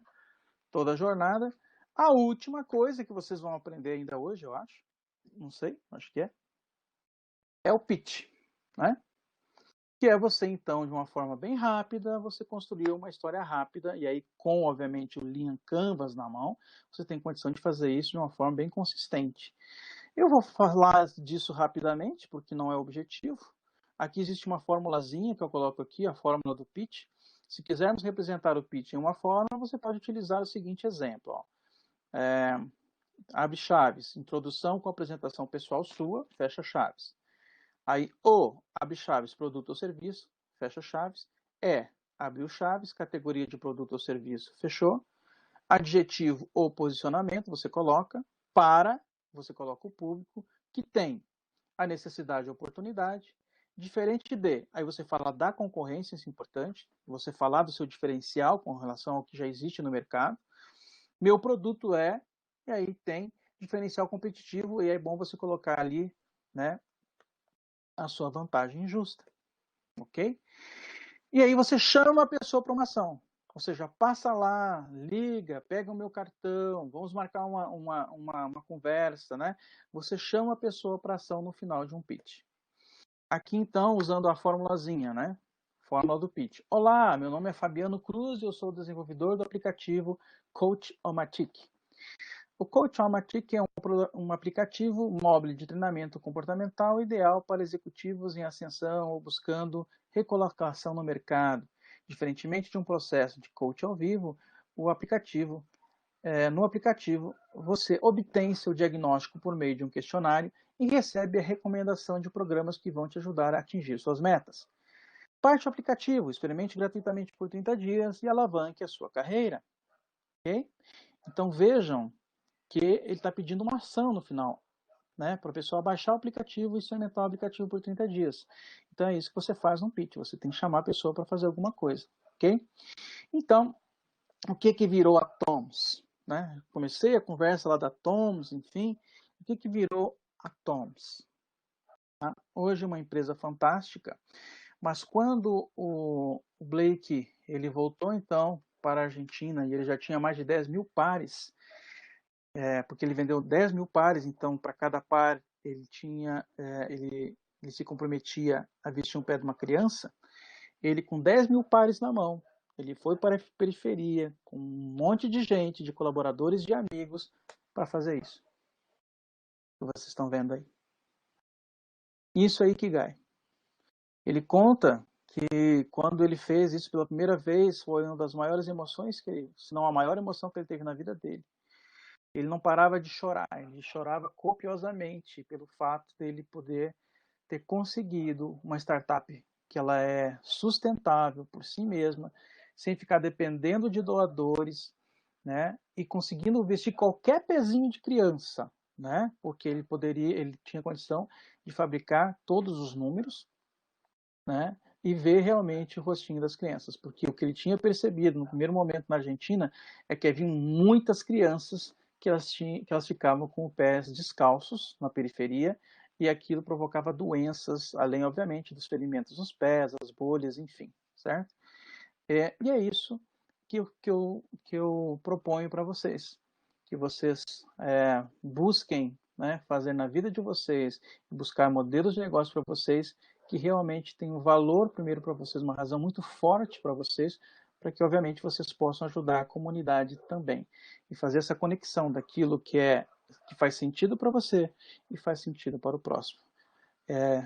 [SPEAKER 1] Toda a jornada. A última coisa que vocês vão aprender ainda hoje, eu acho, não sei, acho que é o pitch, né? que é você, então, de uma forma bem rápida, você construir uma história rápida, e aí com, obviamente, o Lean Canvas na mão, você tem condição de fazer isso de uma forma bem consistente. Eu vou falar disso rapidamente, porque não é o objetivo. Aqui existe uma formulazinha que eu coloco aqui, a fórmula do pitch. Se quisermos representar o pitch em uma fórmula, você pode utilizar o seguinte exemplo. Ó. Abre chaves, introdução com apresentação pessoal sua, fecha chaves. Aí, o, abre chaves, produto ou serviço, fecha chaves. Abriu chaves, categoria de produto ou serviço, fechou. Adjetivo ou posicionamento, você coloca. Para, você coloca o público, que tem a necessidade e oportunidade. Diferente de, aí você fala da concorrência, isso é importante. Você falar do seu diferencial com relação ao que já existe no mercado. Meu produto é, e aí tem diferencial competitivo, e é bom você colocar ali, né, a sua vantagem justa, ok? E aí você chama a pessoa para uma ação, ou seja, passa lá, liga, pega o meu cartão, vamos marcar uma conversa, né? Você chama a pessoa para ação no final de um pitch. Aqui então, usando a formulazinha, né? Fórmula do pitch. Olá, meu nome é Fabiano Cruz e eu sou desenvolvedor do aplicativo Coach-O-Matic. O Coach-O-Matic é um aplicativo móvel de treinamento comportamental ideal para executivos em ascensão ou buscando recolocação no mercado. Diferentemente de um processo de coach ao vivo, no aplicativo, você obtém seu diagnóstico por meio de um questionário e recebe a recomendação de programas que vão te ajudar a atingir suas metas. Baixe o aplicativo, experimente gratuitamente por 30 dias e alavanque a sua carreira. Okay? Então vejam que ele está pedindo uma ação no final, né, para a pessoa baixar o aplicativo e experimentar o aplicativo por 30 dias. Então é isso que você faz no pitch, você tem que chamar a pessoa para fazer alguma coisa, ok? Então, o que virou a TOMS? Né? Comecei a conversa lá da TOMS, enfim, o que virou a TOMS? Tá? Hoje é uma empresa fantástica, mas quando o Blake ele voltou então para a Argentina e ele já tinha mais de 10 mil pares, porque ele vendeu 10 mil pares, então para cada par ele tinha, ele se comprometia a vestir um pé de uma criança. Ele com 10 mil pares na mão, ele foi para a periferia com um monte de gente, de colaboradores, de amigos, para fazer isso. Que vocês estão vendo aí. Isso é Ikigai. Ele conta que quando ele fez isso pela primeira vez, foi uma das maiores emoções que ele, se não a maior emoção que ele teve na vida dele. Ele não parava de chorar, ele chorava copiosamente pelo fato dele poder ter conseguido uma startup que ela é sustentável por si mesma, sem ficar dependendo de doadores, né? E conseguindo vestir qualquer pezinho de criança, né? Porque ele tinha condição de fabricar todos os números, né? E ver realmente o rostinho das crianças, porque o que ele tinha percebido no primeiro momento na Argentina é que havia muitas crianças que elas ficavam com os pés descalços na periferia e aquilo provocava doenças, além, obviamente, dos ferimentos nos pés, as bolhas, enfim, certo? E é isso que eu proponho para vocês, que vocês busquem, né, fazer na vida de vocês, buscar modelos de negócio para vocês que realmente tem um valor, primeiro, para vocês, uma razão muito forte para vocês, para que, obviamente, vocês possam ajudar a comunidade também. E fazer essa conexão daquilo que faz sentido para você e faz sentido para o próximo.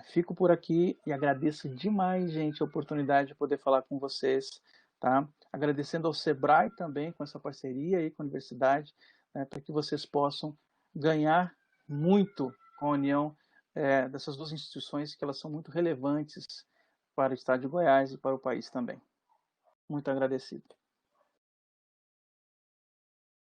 [SPEAKER 1] Fico por aqui e agradeço demais, gente, a oportunidade de poder falar com vocês, tá? Agradecendo ao Sebrae também, com essa parceria aí com a universidade, né, para que vocês possam ganhar muito com a união dessas duas instituições, que elas são muito relevantes para o estado de Goiás e para o país também. Muito agradecido.